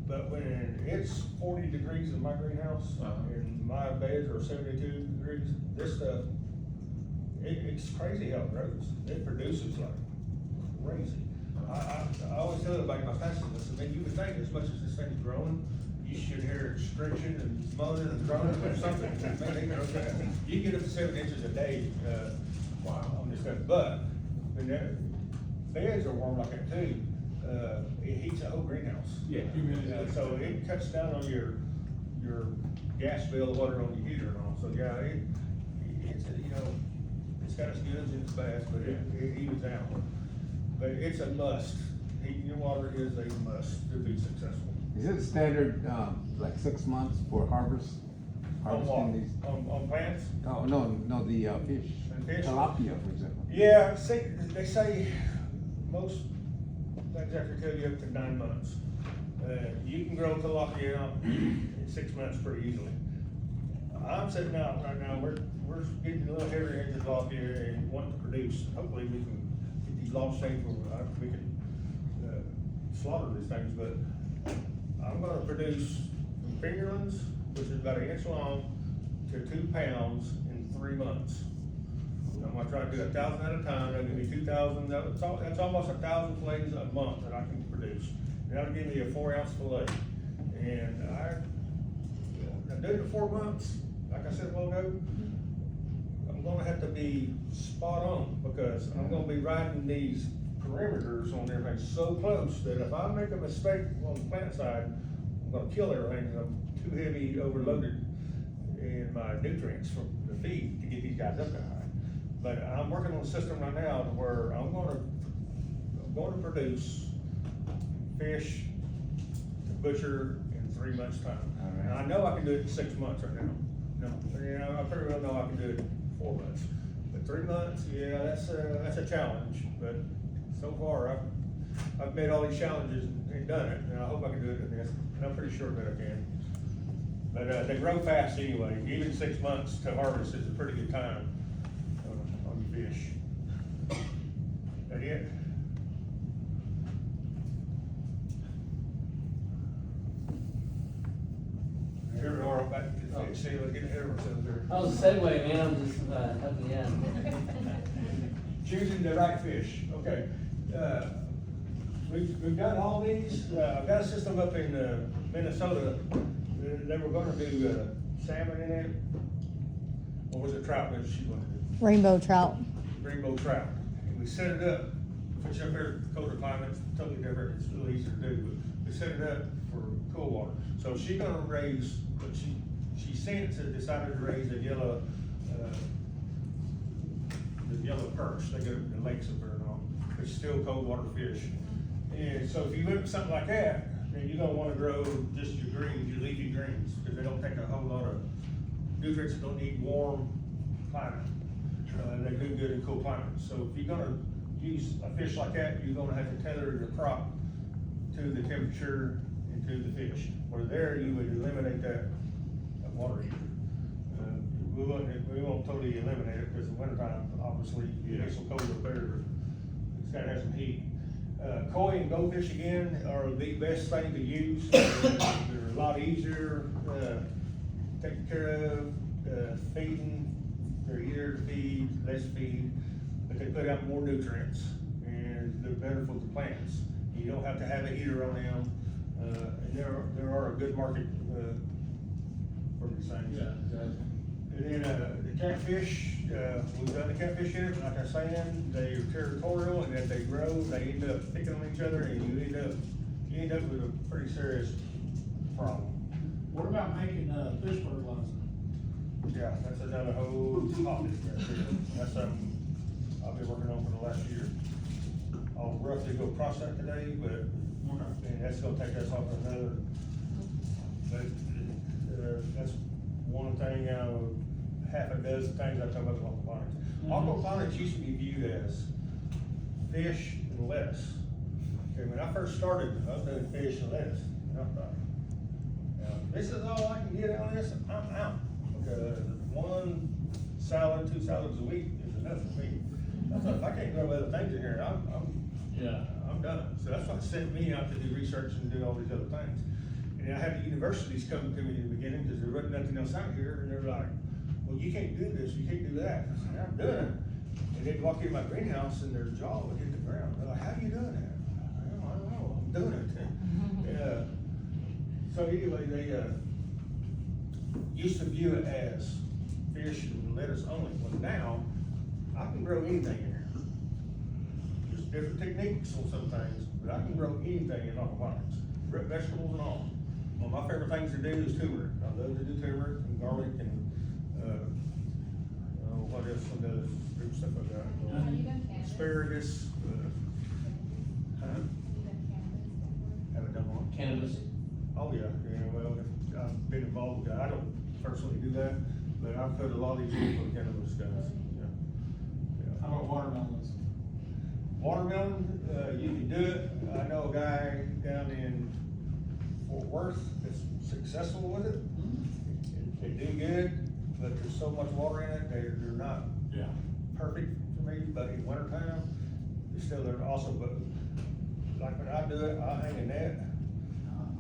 But when it's 40 degrees in my greenhouse, and my beds are 72 degrees, this stuff, it's crazy how it grows. It produces like crazy. I always tell everybody my fastest, I said, man, you would think as much as this thing's growing, you should hear it stretching and moaning and groaning or something. Man, they grow fast. You get up to 7 inches a day, on this stuff. But when the beds are warm like that too, it heats the whole greenhouse. Yeah. So it cuts down on your gas bill, water on your heater and all. So yeah, it's you know, it's got its goods and its bads, but it evens out. But it's a must. Heating your water is a must to be successful. Is it standard, like 6 months for harvesting these? On plants? Oh, no, the fish. And fish? Tilapia, for example. Yeah, they say most things I can tell you up to 9 months. You can grow tilapia in 6 months pretty easily. I'm sitting out right now, we're getting a little heavier into tilapia and wanting to produce. Hopefully we can get these lobsters, we can slaughter these things, but I'm gonna produce fingerlings, which is about 1 inch long, to 2 pounds in 3 months. I'm gonna try to do 1,000 at a time. That'll give me 2,000. That's almost 1,000 fillets a month that I can produce. That'll give me a 4-ounce fillet. And I'm doing it 4 months. Like I said a while ago, I'm gonna have to be spot on because I'm gonna be riding these perimeters on everything so close that if I make a mistake on the plant side, I'm gonna kill everything because I'm too heavy, overloaded in my nutrients from the feed to get these guys up that high. But I'm working on a system right now where I'm going to produce fish to butcher in 3 months' time. All right. And I know I can do it in 6 months right now. No, you know, I pretty well know I can do it in 4 months. But 3 months, yeah, that's a challenge. But so far, I've made all these challenges and done it, and I hope I can do it in this. And I'm pretty sure that I can. But they grow fast anyway. Even 6 months to harvest is a pretty good time on your fish. That it? Here we are back to the fish. See, we're getting ahead of ourselves here. I was a segue, man, I'm just, helping you out. Choosing the right fish, okay. We've done all these, I've got a system up in Minnesota, they were gonna do salmon in it, or was it trout that she wanted to do? Rainbow trout. Rainbow trout. And we set it up, which up there, colder climates, totally different, it's really easy to do, but we set it up for cool water. So she's gonna raise, but she since decided to raise a yellow, the yellow perch, they go in the lakes up there and all, it's still cold water fish. And so if you look at something like that, then you're gonna wanna grow just your greens, your leafy greens, because they don't take a whole lot of nutrients that don't need warm climate. They do good in cool climates. So if you're gonna use a fish like that, you're gonna have to tailor your crop to the temperature and to the fish. Where there, you would eliminate that water heater. We won't totally eliminate it, because in wintertime, obviously, it gets so cold up there, it's gotta have some heat. Koi and goldfish again are the best thing to use. They're a lot easier, taken care of, feeding. They're easier to feed, less feed, but they put out more nutrients, and they're better for the plants. You don't have to have a heater on them, and there are a good market for these things. Yeah, exactly. And then, the catfish, we've done the catfish here, but like I was saying, they're territorial, and as they grow, they end up picking on each other, and you end up with a pretty serious problem. What about making, fish fertilizer? Yeah, that's another whole topic right there. That's something I've been working on for the last year. I'll roughly go across that today, but, and that's gonna take us off another. But, that's one thing out of half a dozen things I talk about with aquaponics. Aquaponics used to be viewed as fish and lettuce. Okay, when I first started, I was doing fish and lettuce, and I thought, now, this is all I can get out of this, I'm out. Because one salad, 2 salads a week is enough for me. I thought, if I can't grow other things in here, I'm done. So that's what sent me out to do research and do all these other things. And I had the universities come to me in the beginning, because there wasn't nothing else out here, and they're like, well, you can't do this, you can't do that. I said, I'm doing it. And they'd walk in my greenhouse and their jaw would hit the ground. They're like, how are you doing that? I don't know, I'm doing it. So anyway, they, used to view it as fish and lettuce only. Well, now, I can grow anything in here. There's different techniques on some things, but I can grow anything in aquaponics, vegetables and all. One of my favorite things to do is turmeric. I love to do turmeric and garlic and, what else, some of the other fruit stuff I've got. Have you done cannabis? Asparagus, Have you done cannabis before? haven't done one. Cannabis. Oh, yeah, well, I've been involved with that. I don't personally do that, but I've put a lot of these in for cannabis guys, yeah. How about watermelons? Watermelon, you can do it. I know a guy down in Fort Worth that's successful with it. They do good, but there's so much water in it, they're not Yeah. perfect for me, but in wintertime, they're awesome. But like when I do it, I'll hang a net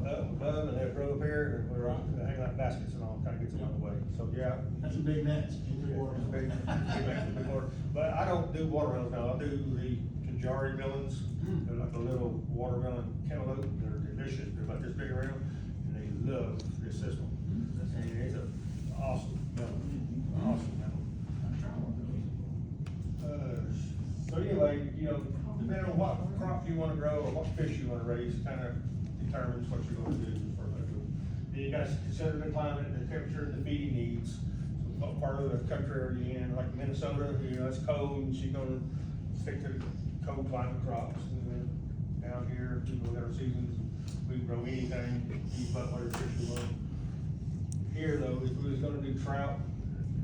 up above and they'll grow up here, and we're hang like baskets and all, kinda gets them out of the way. So, yeah. That's a big net. It's big water. But I don't do watermelons now, I do the Kajari melons. They're like a little watermelon cantaloupe, they're delicious, they're about this big around, and they love this system. And it's an awesome melon, awesome melon. So anyway, depending on what crop you wanna grow or what fish you wanna raise, kinda determines what you're gonna do for food. Then you gotta consider the climate, the temperature, the feeding needs. So what part of the country are you in, like Minnesota, it's cold, and she's gonna stick to the cold climate crops. And then down here, we got our seasons, we can grow anything, eat about whatever fish we want. Here though, if we was gonna do trout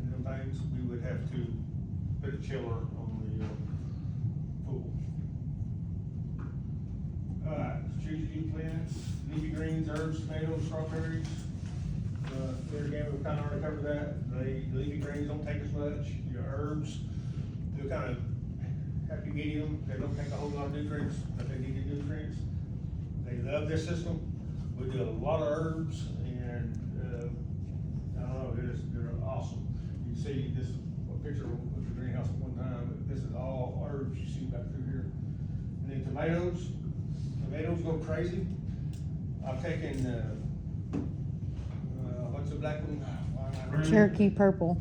and them things, we would have to put a chiller on the pool. Choose plants, leafy greens, herbs, tomatoes, strawberries. There again, we've kinda already covered that. The leafy greens don't take as much. Your herbs, they'll kinda have to get them. They don't take a whole lot of nutrients, but they need the nutrients. They love this system. We do a lot of herbs and, I don't know, they're awesome. You can see this, a picture of the greenhouse at one time, but this is all herbs you see back through here. And then tomatoes go crazy. I've taken, what's the black one? Cherokee purple.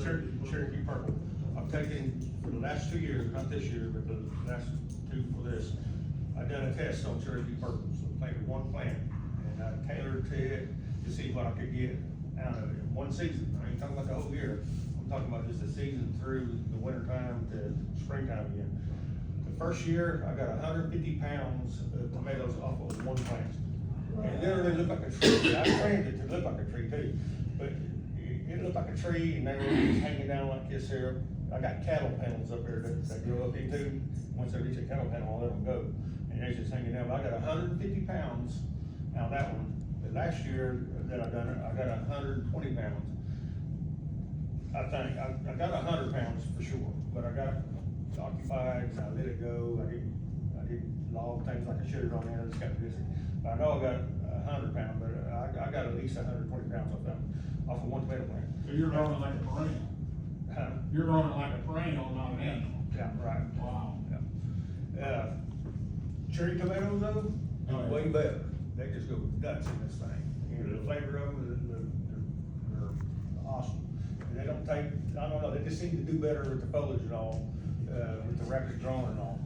Cherokee purple. I've taken, for the last 2 years, not this year, but the last 2 for this, I've done a test on Cherokee purple. So I planted one plant, and I tailored to it to see what I could get out of it in one season. I ain't talking about the whole year. I'm talking about just a season through the winter time to springtime again. The first year, I got 150 pounds of tomatoes off of one plant. And it literally looked like a tree. I trained it to look like a tree too, but it looked like a tree, and they were just hanging down like this here. I got cattle panels up there that grow up into. Once they reach a cattle panel, I'll let them go. And they're just hanging down. But I got 150 pounds out of that one. The last year that I done it, I got 120 pounds. I think, I got 100 pounds for sure, but I got occupied, and I let it go. I didn't log things like I should have on there, I just got busy. But I know I got 100 pounds, but I got at least 120 pounds off of one tomato plant. So you're growing like a perennial? You're growing it like a perennial, not an annual? Yeah, right. Wow. Yeah. Cherry tomatoes though, Oh, yeah. way better. They just go nuts in this thing. The flavor of them, they're awesome. They don't take, I don't know, they just seem to do better with the foliage and all, with the rapid growing and all.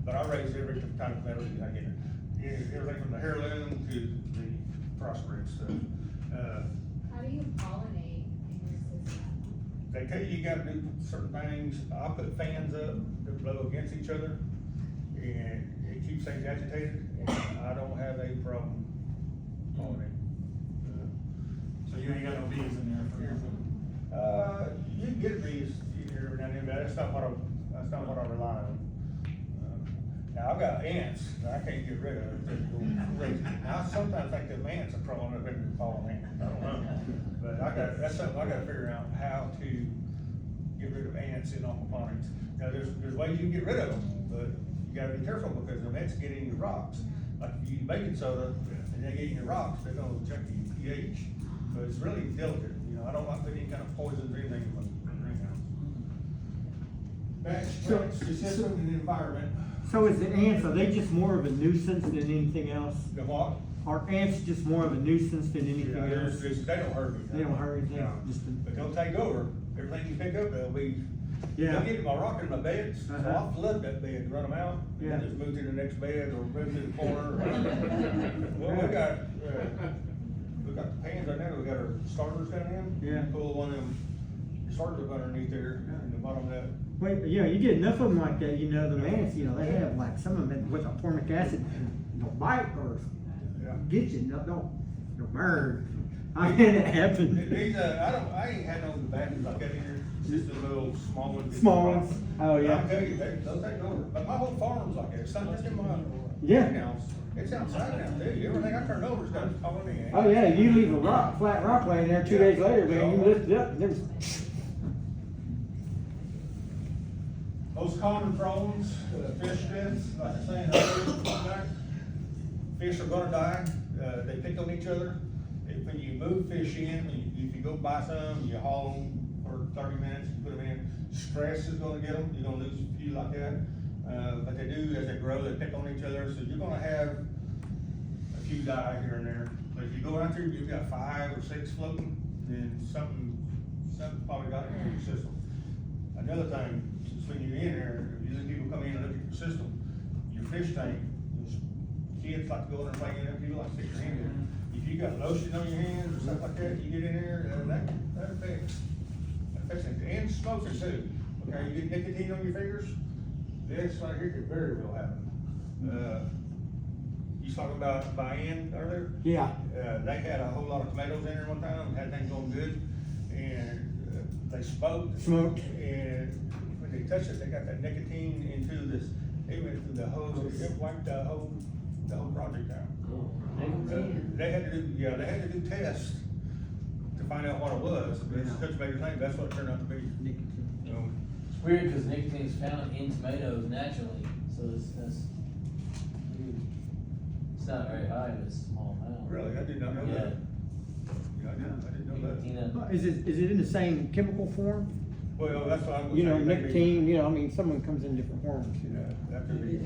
But I raise every kind of metal I get. Everything from the heirloom to the crossbred stuff. How do you pollinate in your system? They tell you gotta do certain things. I put fans up that blow against each other, and it keeps things agitated, and I don't have a problem pollinating. So you ain't got no bees in there for your food? You can get bees every now and then, but that's not what I rely on. Now, I've got ants that I can't get rid of. They just go crazy. Now, I sometimes think them ants are crawling up in the falling ant. I don't know. But that's something I gotta figure out, how to get rid of ants in aquaponics. Now, there's ways you can get rid of them, but you gotta be careful because the ants get in your rocks. Like if you use baking soda and they get in your rocks, they're gonna check your pH. So it's really delicate. You know, I don't like putting any kind of poisons or anything in my greenhouse. Back to the system and the environment. So is the ants, are they just more of a nuisance than anything else? The what? Are ants just more of a nuisance than anything Yeah, else? they don't hurt me. They don't hurt anything, No. just a- But they'll take over. Everything you pick up, they'll be, Yeah. they'll get my rock in my beds, so Uh-huh. I'll flood that bed, run them out, and then Yeah. just move to the next bed or move to the corner. Well, we got the pans right now, we got our starters down in. Yeah. You pull one of them starters up underneath there, in the bottom of that. Wait, you know, you get enough of them like that, you know, the ants, you know, they have like, some of them with a formic acid, don't bite or Yeah. get you, don't burn. I had it happen. These, I ain't had no bad like that here, just the little small ones. Small ones? Oh, yeah. I'll tell you, they'll take over, but my whole farm's like that, it's not just in my Yeah. greenhouse, it's outside now too, everything I turn over is got colony in. Oh, yeah, you leave a flat rock laying there 2 days later, man, you lift it up, and there's, Most common problems, fish deaths, like I say, earlier, fish are gonna die, they pick on each other. When you move fish in, if you go buy some, you haul them for 30 minutes, you put them in, stress is gonna get them, you're gonna lose a few like that. But they do, as they grow, they pick on each other, so you're gonna have a few die here and there. But if you go out there, you've got 5 or 6 floating, then something probably got into your system. Another thing, is when you're in there, usually people come in and look at your system, your fish tank, kids like to go in there and play in there, people like to stick their hand in. If you got lotion on your hands or stuff like that, you get in there, that affects things. And smoking too, okay, you get nicotine on your fingers, this right here could very well happen. You talking about buy-in earlier? yeah. They had a whole lot of tomatoes in there one time, had things going good, and they smoked. Smoked. And when they touched it, they got that nicotine into this, they went through the hose, it wiped the whole project out. They had to do tests to find out what it was, but it's such a major thing, that's what it turned out to be. It's weird because nicotine is found in tomatoes naturally, so that's weird. It's not very high, but it's a small amount. Really, I did not know that. Yeah, I didn't know that. Nicotine, Is it in the same chemical form? Well, that's what I was You know, saying, maybe- nicotine, you know, I mean, someone comes in different forms, you know. Yeah, that could be.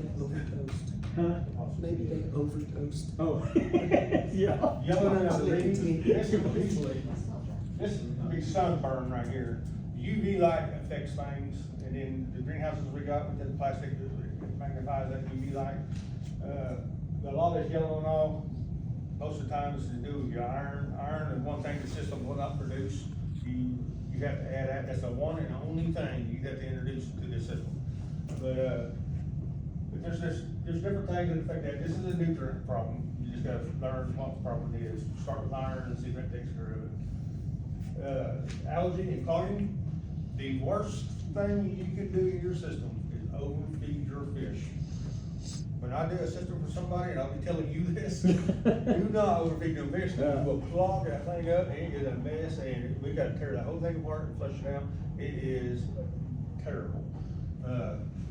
Huh? Maybe they overdosed. Oh, yeah. Yellow Put now, on nicotine. this is be sunburn right here. UV light affects things, and then the greenhouses we got with the plastic, it magnifies that UV light. A lot of this yellow and all, most of the time it's to do with your iron. Iron is one thing the system will not produce. You have to add that, that's the one and only thing you have to introduce to this system. But there's different things that affect that. This is a nutrient problem. You just gotta learn what the problem is. Start with iron and see if that takes care of it. Algae and clogging. The worst thing you can do in your system is overfeed your fish. When I do a system for somebody, and I'll be telling you this, do not overfeed them fish. You will clog that thing up, and it is a mess, and we gotta tear that whole thing apart and flush it out. It is terrible.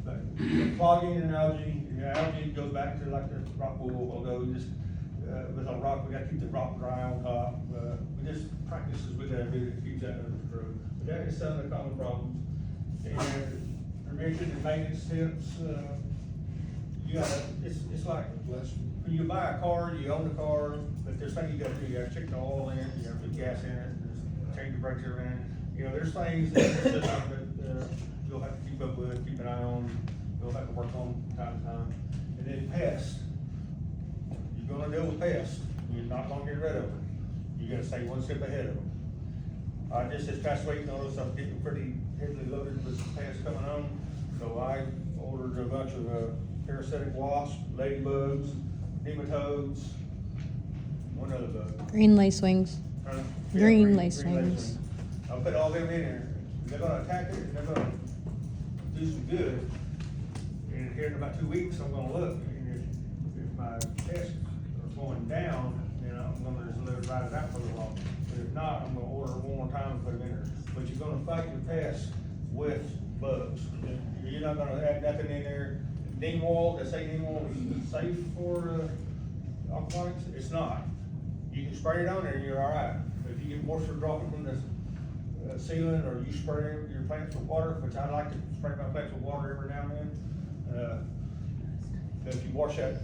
But clogging and algae goes back to like the rock wool, although just, with a rock, we gotta keep the rock dry on top. We just practices we gotta do to keep that under control. But that is some of the common problems. And prevention and maintenance tips, it's like, when you buy a car, you own the car, but there's things you gotta do, you gotta check the oil in it, you gotta put gas in it, there's change the brakes every in. You know, there's things in the system that, you'll have to keep up with, keep an eye on, you'll have to work on time to time. And then pests, you're gonna deal with pests, you're not gonna get rid of them, you gotta stay one step ahead of them. I just this past week noticed I'm getting pretty heavily loaded with pests coming on, so I ordered a bunch of, parasitic wasps, ladybugs, nematodes, one other bug. Green lacewings. Yeah, Green lacewings. I'll put all them in there, they're gonna attack it, and they're gonna do some good. And here in about 2 weeks, I'm gonna look, and if my pests are going down, then I'm gonna just let it ride it out for a little while. But if not, I'm gonna order one more time and put them in there. But you're gonna fight your pests with bugs. You're not gonna add nothing in there. Neem oil, they say neem oil is safe for, aquaponics, it's not. You can spray it on there and you're all right. If you get moisture dropping from the ceiling, or you spray your plants with water, which I like to spray my plants with water every now and then. But if you wash that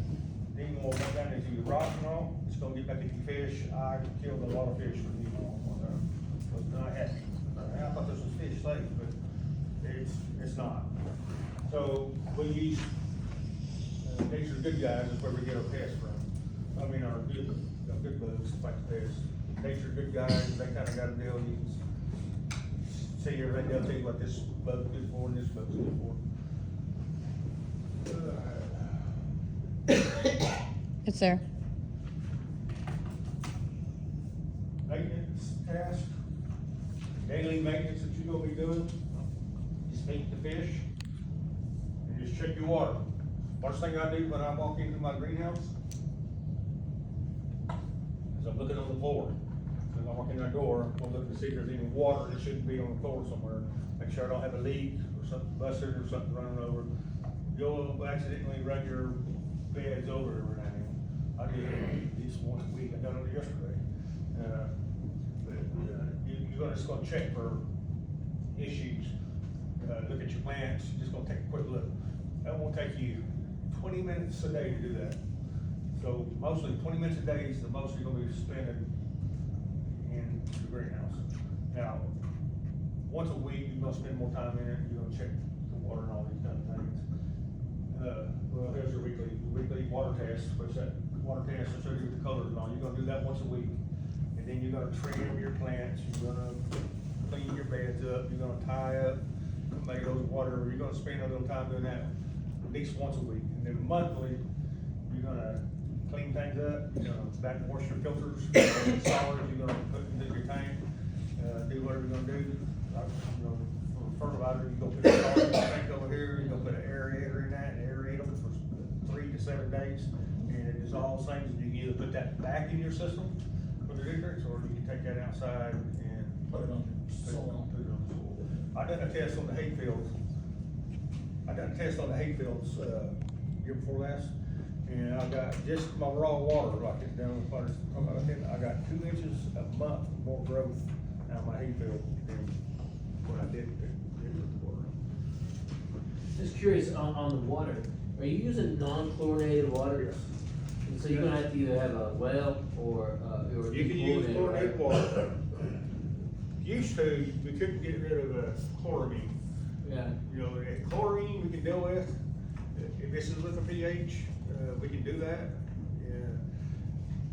neem oil back down into your rock and all, it's gonna get back into fish. I killed a lot of fish with neem oil one time. Was not happy. I thought this was fish safe, but it's not. So we use, Nature's Good Guys is where we get our pests from. I mean, our good bugs to fight the pests. Nature's Good Guys, they kinda got a deal, you can see everything, they'll tell you what this bug's good for and this bug's good for. It's there. Maintenance task, daily maintenance that you're gonna be doing, just feed the fish, and just check your water. First thing I do when I walk into my greenhouse is I'm looking on the floor. As I walk in that door, I'm looking to see if there's any water that shouldn't be on the floor somewhere. Make sure I don't have a leak or something busted or something running over. You'll accidentally run your beds over every now and then. I do it at least once a week. I done it yesterday. You're just gonna check for issues. Look at your plants. You're just gonna take a quick look. That won't take you 20 minutes a day to do that. So mostly 20 minutes a day is the most you're gonna be spending in the greenhouse. Now, once a week, you're gonna spend more time in it, you're gonna check the water and all these kind of things. Well, here's your weekly water test, which that water test will show you the colors and all, you're gonna do that once a week. And then you're gonna trim your plants, you're gonna clean your beds up, you're gonna tie up tomatoes, whatever, you're gonna spend a little time doing that at least once a week. And then monthly, you're gonna clean things up, you're gonna back wash your filters, solids, you're gonna put into your tank, do whatever you're gonna do. You know, for fertilizer, you're gonna put a solid tank over here, you're gonna put an aerator in that, and aerate them for 3 to 7 days, and it dissolves things, and you can either put that back in your system for the nutrients, or you can take that outside and Put it on soil. Put it on the soil. I done a test on the hay fields. Year before last, and I got just my raw water, like it's down in front of, I got 2 inches a month more growth out of my hay field than what I did with the water. Just curious, on the water, are you using non-chlorinated water? And so you're gonna have to either have a well or You can use dechlorinated, chlorinated right? water. Used to, we couldn't get rid of chloramine. Yeah, You know, chlorine we can deal with. If this is with a pH, we can do that.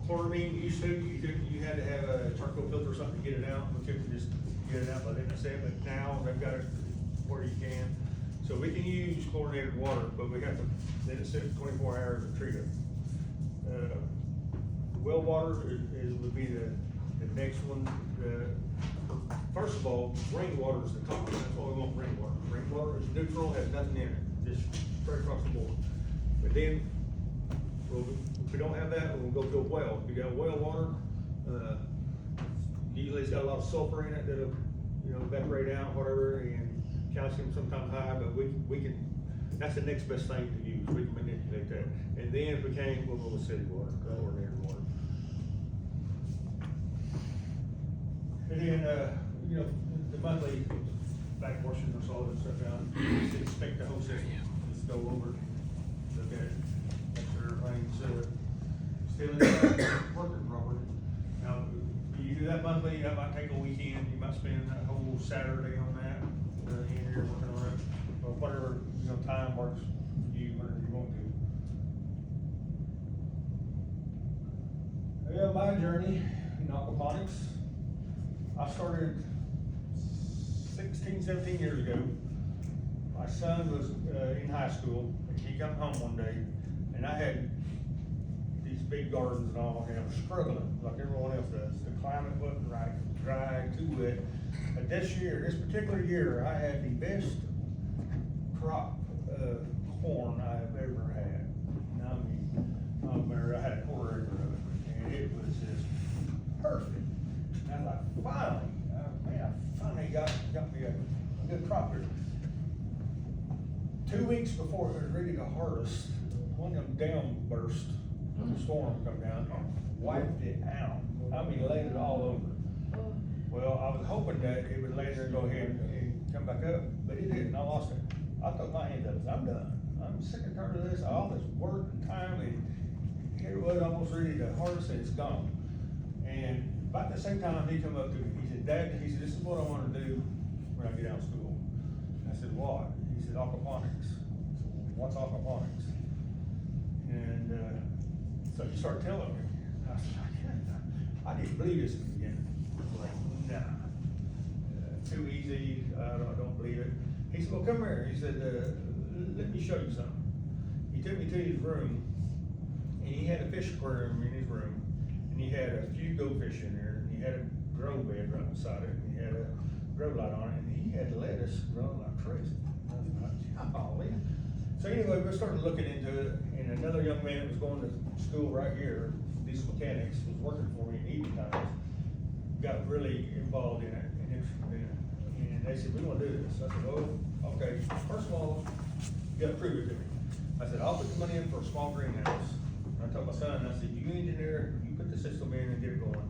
Chloramine, you had to have a charcoal filter or something to get it out. We couldn't just get it out by letting it sit, but now they've got it where you can. So we can use chlorinated water, but we have to let it sit for 24 hours and treat it. Well water would be the next one. First of all, rainwater is the top, that's why we want rainwater. Rainwater is neutral, has nothing in it, just straight across the board. But then, well, if we don't have that, we'll go to a well. If you got well water, usually it's got a lot of sulfur in it that'll, evaporate out, whatever, and calcium sometimes high, but we can, that's the next best thing to use, we can manipulate that. And then if we can't, we'll go with city water, chlorinated water. And then, the monthly back washing or solid and stuff out, just inspect the whole system, just go over it, look at it, make sure everything's, still in there, working properly. Now, you do that that monthly, that might take a weekend, you might spend a whole Saturday on that, and you're working on it, or whatever, you know, time works for you, whatever you want to. Yeah, my journey in aquaponics, I started 16, 17 years ago. My son was in high school, and he come home one day, and I had these big gardens and all, and I was struggling like everyone else does. The climate wasn't right, dry, too wet. But this particular year, I had the best crop of corn I have ever had. I mean, I had a quarter acre of it, and it was just perfect. And I was like, finally, man, I finally got me a good crop here. 2 weeks before it was ready to harvest, one of them dam burst. The storm come down and wiped it out. I mean, laid it all over. Well, I was hoping that it would later go ahead and come back up, but it didn't. I lost it. I took my hands up. I'm done. I'm sick and tired of this. All this work and time, and here it was almost ready to harvest, and it's gone. And about the same time, he come up to me. He said, "Dad," he said, "this is what I want to do when I get out of school." I said, "What?" He said, "Aquaponics." I said, "What's aquaponics?" And so he started telling me. I said, I didn't believe this in the beginning. I was like, nah, too easy. I don't believe it. He said, "Well, come here." He said, "Let me show you something." He took me to his room, and he had a fish aquarium in his room, and he had a few goldfish in there, and he had a grow bed right beside it, and he had a grow light on it, and he had lettuce growing like crazy. I was like, golly. So anyway, we started looking into it, and another young man that was going to school right here, diesel mechanics, was working for me in evening times, got really involved in it, and they said, "We want to do this." I said, "Oh, okay. First of all, you got to prove it to me." I said, "I'll put the money in for a small greenhouse." And I told my son, I said, "You engineer, you put the system in and get it going."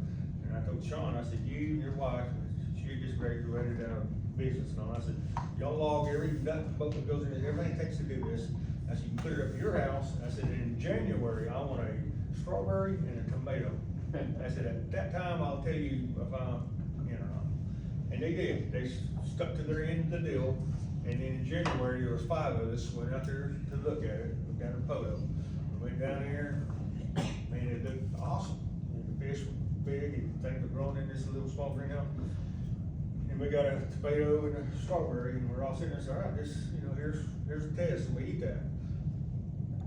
And I told Sean, I said, "You and your wife, she just graduated out of business and all." I said, "Y'all log every nut and boat that goes in it, everything it takes to do this." I said, "You put it up at your house." I said, "In January, I want a strawberry and a tomato." I said, "At that time, I'll tell you if I'm in or not." And they did. They stuck to their end of the deal. And then in January, there was 5 of us went out there to look at it, looked at a photo. We went down there, man, it looked awesome. And the fish were big, and things were growing in this little small greenhouse. And we got a tomato and a strawberry, and we're all sitting there saying, "All right, this, here's a test," and we eat that.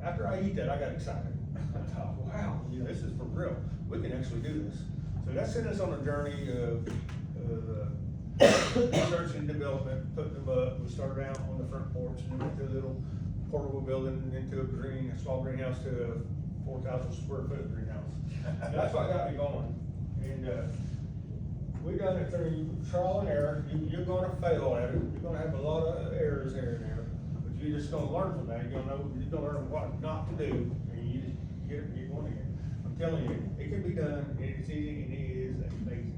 After I eat that, I got excited. I thought, wow, this is for real. We can actually do this. So that sent us on a journey of research and development, putting them up. We started out on the front porch, and then went to a little portable building, into a small greenhouse, to a 4,000 square foot greenhouse. That's what got me going. And we done it through trial and error. You're gonna fail at it. You're gonna have a lot of errors here and there, but you're just gonna learn from that. You're gonna learn what not to do, and you just get going again. I'm telling you, it can be done. It's easy, and it is amazing.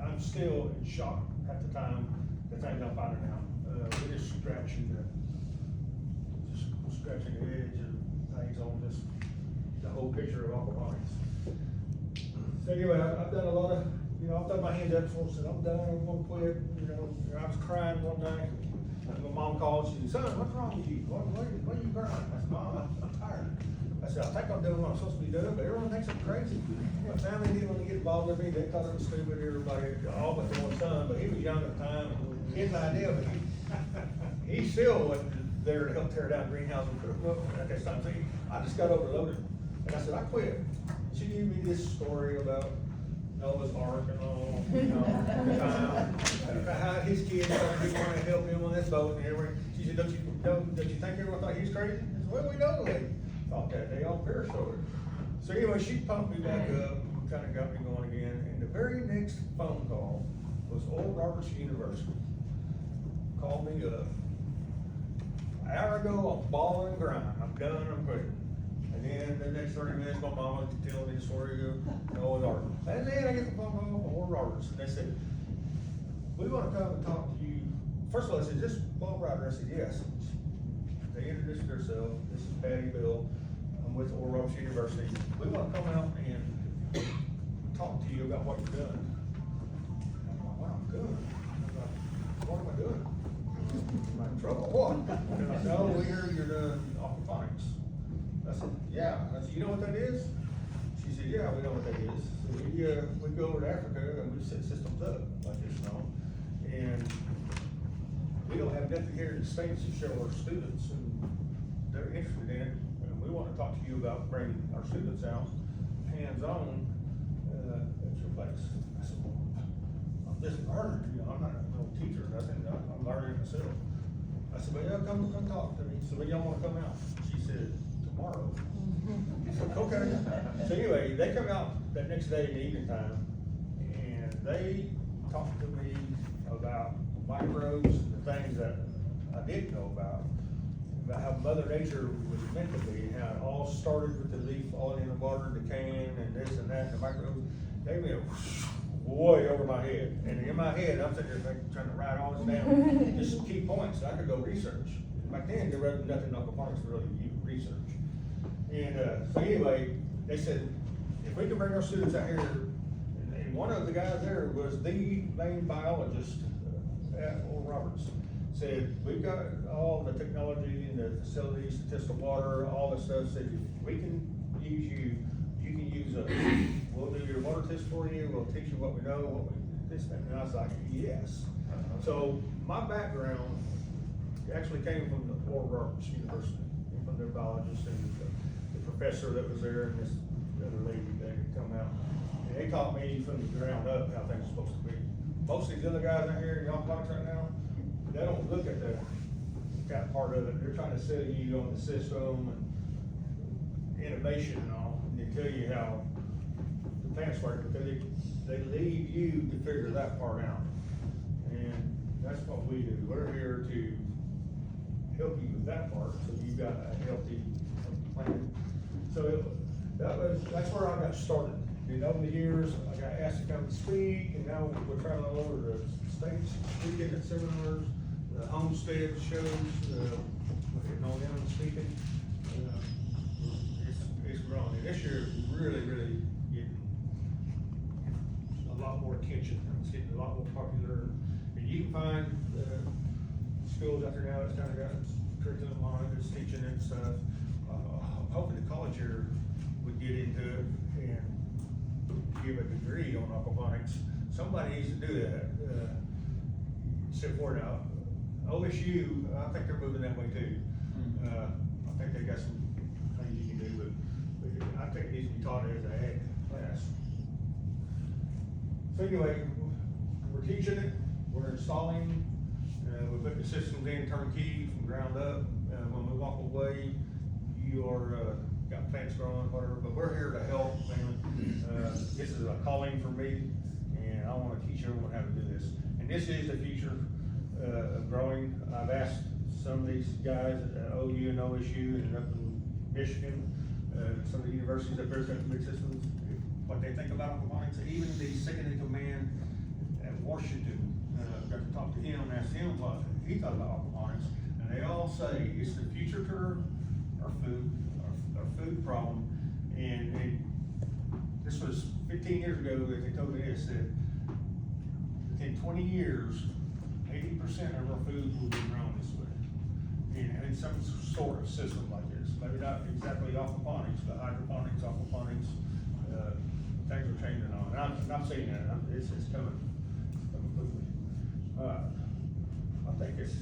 I'm still in shock at the time, the things I'm finding out. We're just scratching the edge of things on this, the whole picture of aquaponics. So anyway, I've done a lot of, I've done my hands up before, said, "I'm done, I'm gonna quit." I was crying one night, and my mom called, she said, "Son, what's wrong with you? What are you crying?" I said, "Mom, I'm tired." I said, "I think I'm doing what I'm supposed to be doing, but everyone thinks I'm crazy." My family didn't want to get involved with me. They thought I was stupid. Everybody, all but the one son, but he was young at the time. He had an idea, but he still wasn't there to help tear down the greenhouse and put them up at that time. So I just got overloaded, and I said, "I quit." She gave me this story about Noah's Ark and all, how his kids didn't want to help him on this boat and everything. She said, don't you think everyone thought he was crazy?" I said, "Well, we know they thought that. They all perished over it." So anyway, she pumped me back up, kind of got me going again. And the very next phone call was Oral Roberts University. Called me up. An hour ago, I'm balling and crying. I'm done, I'm quitting. And then the next 30 minutes, my mama was telling me the story of Noah's Ark. And then I get the phone call from Oral Roberts, and they said, "We want to come and talk to you." First of all, I said, "Is this Bob Ryder?" I said, "Yes." They introduced themselves. "This is Patty Bill. I'm with Oral Roberts University. We want to come out and talk to you about what you've done." doing? I'm like, what am I doing? Am I in trouble or what? They're like, no, we heard you're doing aquaponics. I said, yeah. I said, you know what that is? She said, yeah, we know what that is. So we go over to Africa and we set systems up like this, you know? And we don't have nothing here in the States to show our students, and they're interested in it. And we want to talk to you about bringing our students out, hands-on, at your place. I said, well, I'm just learning, you know, I'm not no teacher or nothing, I'm learning myself. I said, well, yeah, come talk to me. So when y'all want to come out? She said, tomorrow. I said, okay. So anyway, they come out that next day in the evening time, and they talked to me about microbes and the things that I didn't know about how Mother Nature was meant to be, and how it all started with the leaf falling in the water, decaying, and this and that, and the microbes. They went way over my head. And in my head, I'm sitting there trying to write all this down, just some key points that I could go research. Back then, there wasn't nothing aquaponics to really research. And so anyway, they said, if we can bring our students out here, and one of the guys there was the main biologist at Oral Roberts, said, we've got all the technology and the facilities to test the water, all the stuff, said, if we can use you, you can use us. We'll do your water test for you, we'll teach you what we know, what we, this, that. And I was like, yes. So my background actually came from the Oral Roberts University, from their biologist and the professor that was there, and this other lady that had come out. And they taught me from the ground up how things are supposed to be. Most of these other guys out here in the aquaponics right now, they don't look at that part of it. They're trying to sell you on the system and innovation and all, and they tell you how the plants work, because they leave you to figure that part out. And that's what we do. We're here to help you with that part, so you've got a healthy plant. So that's where I got started. And over the years, I got asked to come and speak, and now we're traveling all over the states, speaking at seminars, homestead shows, we're getting on them and speaking. It's growing. And this year, it's really getting a lot more attention. It's getting a lot more popular. And you can find schools out there now that's kind of got curriculum on it, it's teaching it and stuff. Hopefully the college here would get into it and give a degree on aquaponics. Somebody needs to do that. Step forward now. OSU, I think they're moving that way too. I think they got some things you can do, but I think it needs to be taught as a ag class. So anyway, we're teaching it, we're installing, we're putting the systems in turnkey from ground up. When we walk away, you are got plants growing, whatever, but we're here to help, man. This is a calling for me, and I want to teach everyone how to do this. And this is the future of growing. I've asked some of these guys at OU and OSU and up in Michigan, some of the universities up there got big systems, what they think about aquaponics. Even the second in command at Washington, got to talk to him, ask him what he thought about aquaponics, and they all say it's the future to our food problem. And this was 15 years ago that they told me this, that within 20 years, 80% of our food will be grown this way. And in some sort of system like this. Maybe not exactly aquaponics, but hydroponics, aquaponics, things are changing on. And I'm seeing that, it's coming quickly. I think it's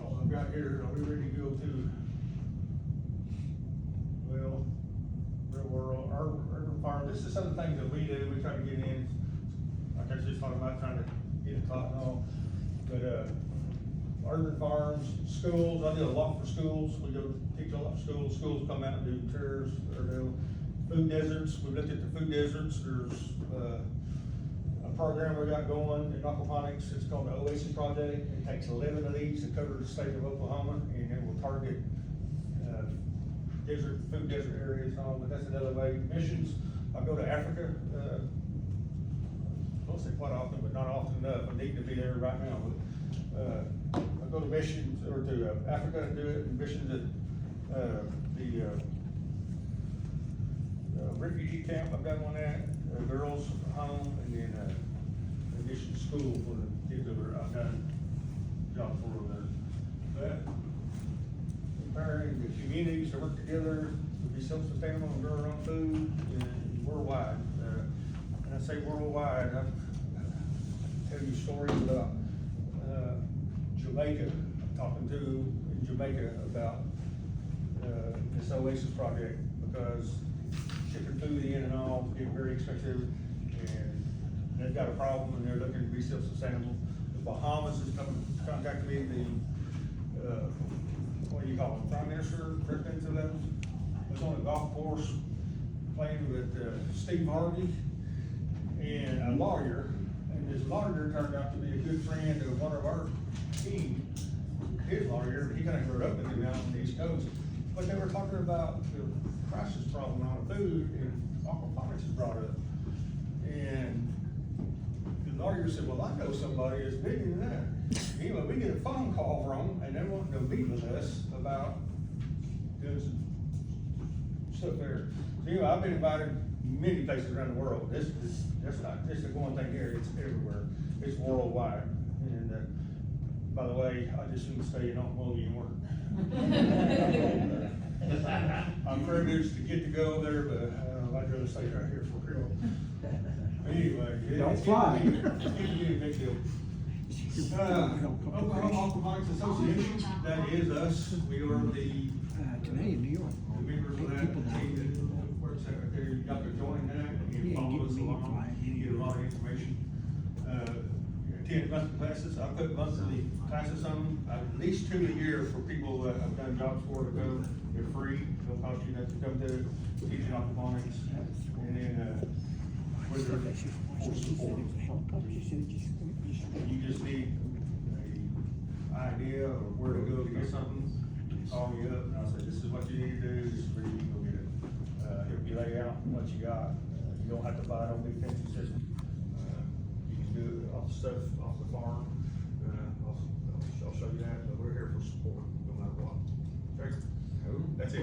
all I've got here. Are we ready to go to, well, real world, urban farm? This is some of the things that we do. We try to get in, like I was just talking about, trying to get it taught and all. But urban farms, schools, I do a lot for schools. We go teach a lot for schools. Schools come out and do tours, or do food deserts. We looked at the food deserts. There's a program we got going in aquaponics. It's called the Oasis Project. It takes 11 of these to cover the state of Oklahoma, and it will target food desert areas and all. But that's another way. Missions. I go to Africa. I don't say quite often, but not often enough. I need to be there right now. But I go to missions or to Africa and do it. And missions at the refugee camp. I've done one at girls' home, and then addition to school for the kids that are, I've done job for them. But empowering the communities to work together, to be self-sustainable and grow our own food, and worldwide. And I say worldwide, I tell you stories about, Jamaica, talking to in Jamaica about, this Oasis project, because shipping food in and all is getting very expensive, and they've got a problem, and they're looking to be self-sustainable. The Bahamas has contacted me, what do you call it, prime minister, president of them, was on a golf course playing with, Steve Harvey and a lawyer, and this lawyer turned out to be a good friend of one of our team. His lawyer, he kinda grew up with him out on the East Coast, but they were talking about the crisis problem on food, and aquaponics was brought up. And the lawyer said, well, I know somebody that's bigger than that. Anyway, we get a phone call from them, and they want to meet with us about doing some stuff there. So anyway, I've been invited many places around the world. That's not just a one thing here, it's everywhere. It's worldwide. And, by the way, I just didn't stay in Muscogee and work. I'm privileged to get to go there, but, I'd rather stay right here for real. Anyway. Don't fly. It's getting to be a big deal. Oklahoma Aquaponics Association, that is us. We are the Today in New York. members of that team that works out there. You got to join that and follow us along, get a lot of information. Attend monthly classes. I put monthly classes on, at least 2 a year for people that have done jobs for to go. They're free, don't cost you nothing to come to, teaching aquaponics. And then, with their full support. You just need an idea of where to go to get something, call me up, and I'll say, this is what you need to do, this is where you can go get it. Help you lay out what you got. You don't have to buy no big fancy system. You can do it off stuff, off the farm. I'll show you that, but we're here for support, no matter what. Okay? That's it.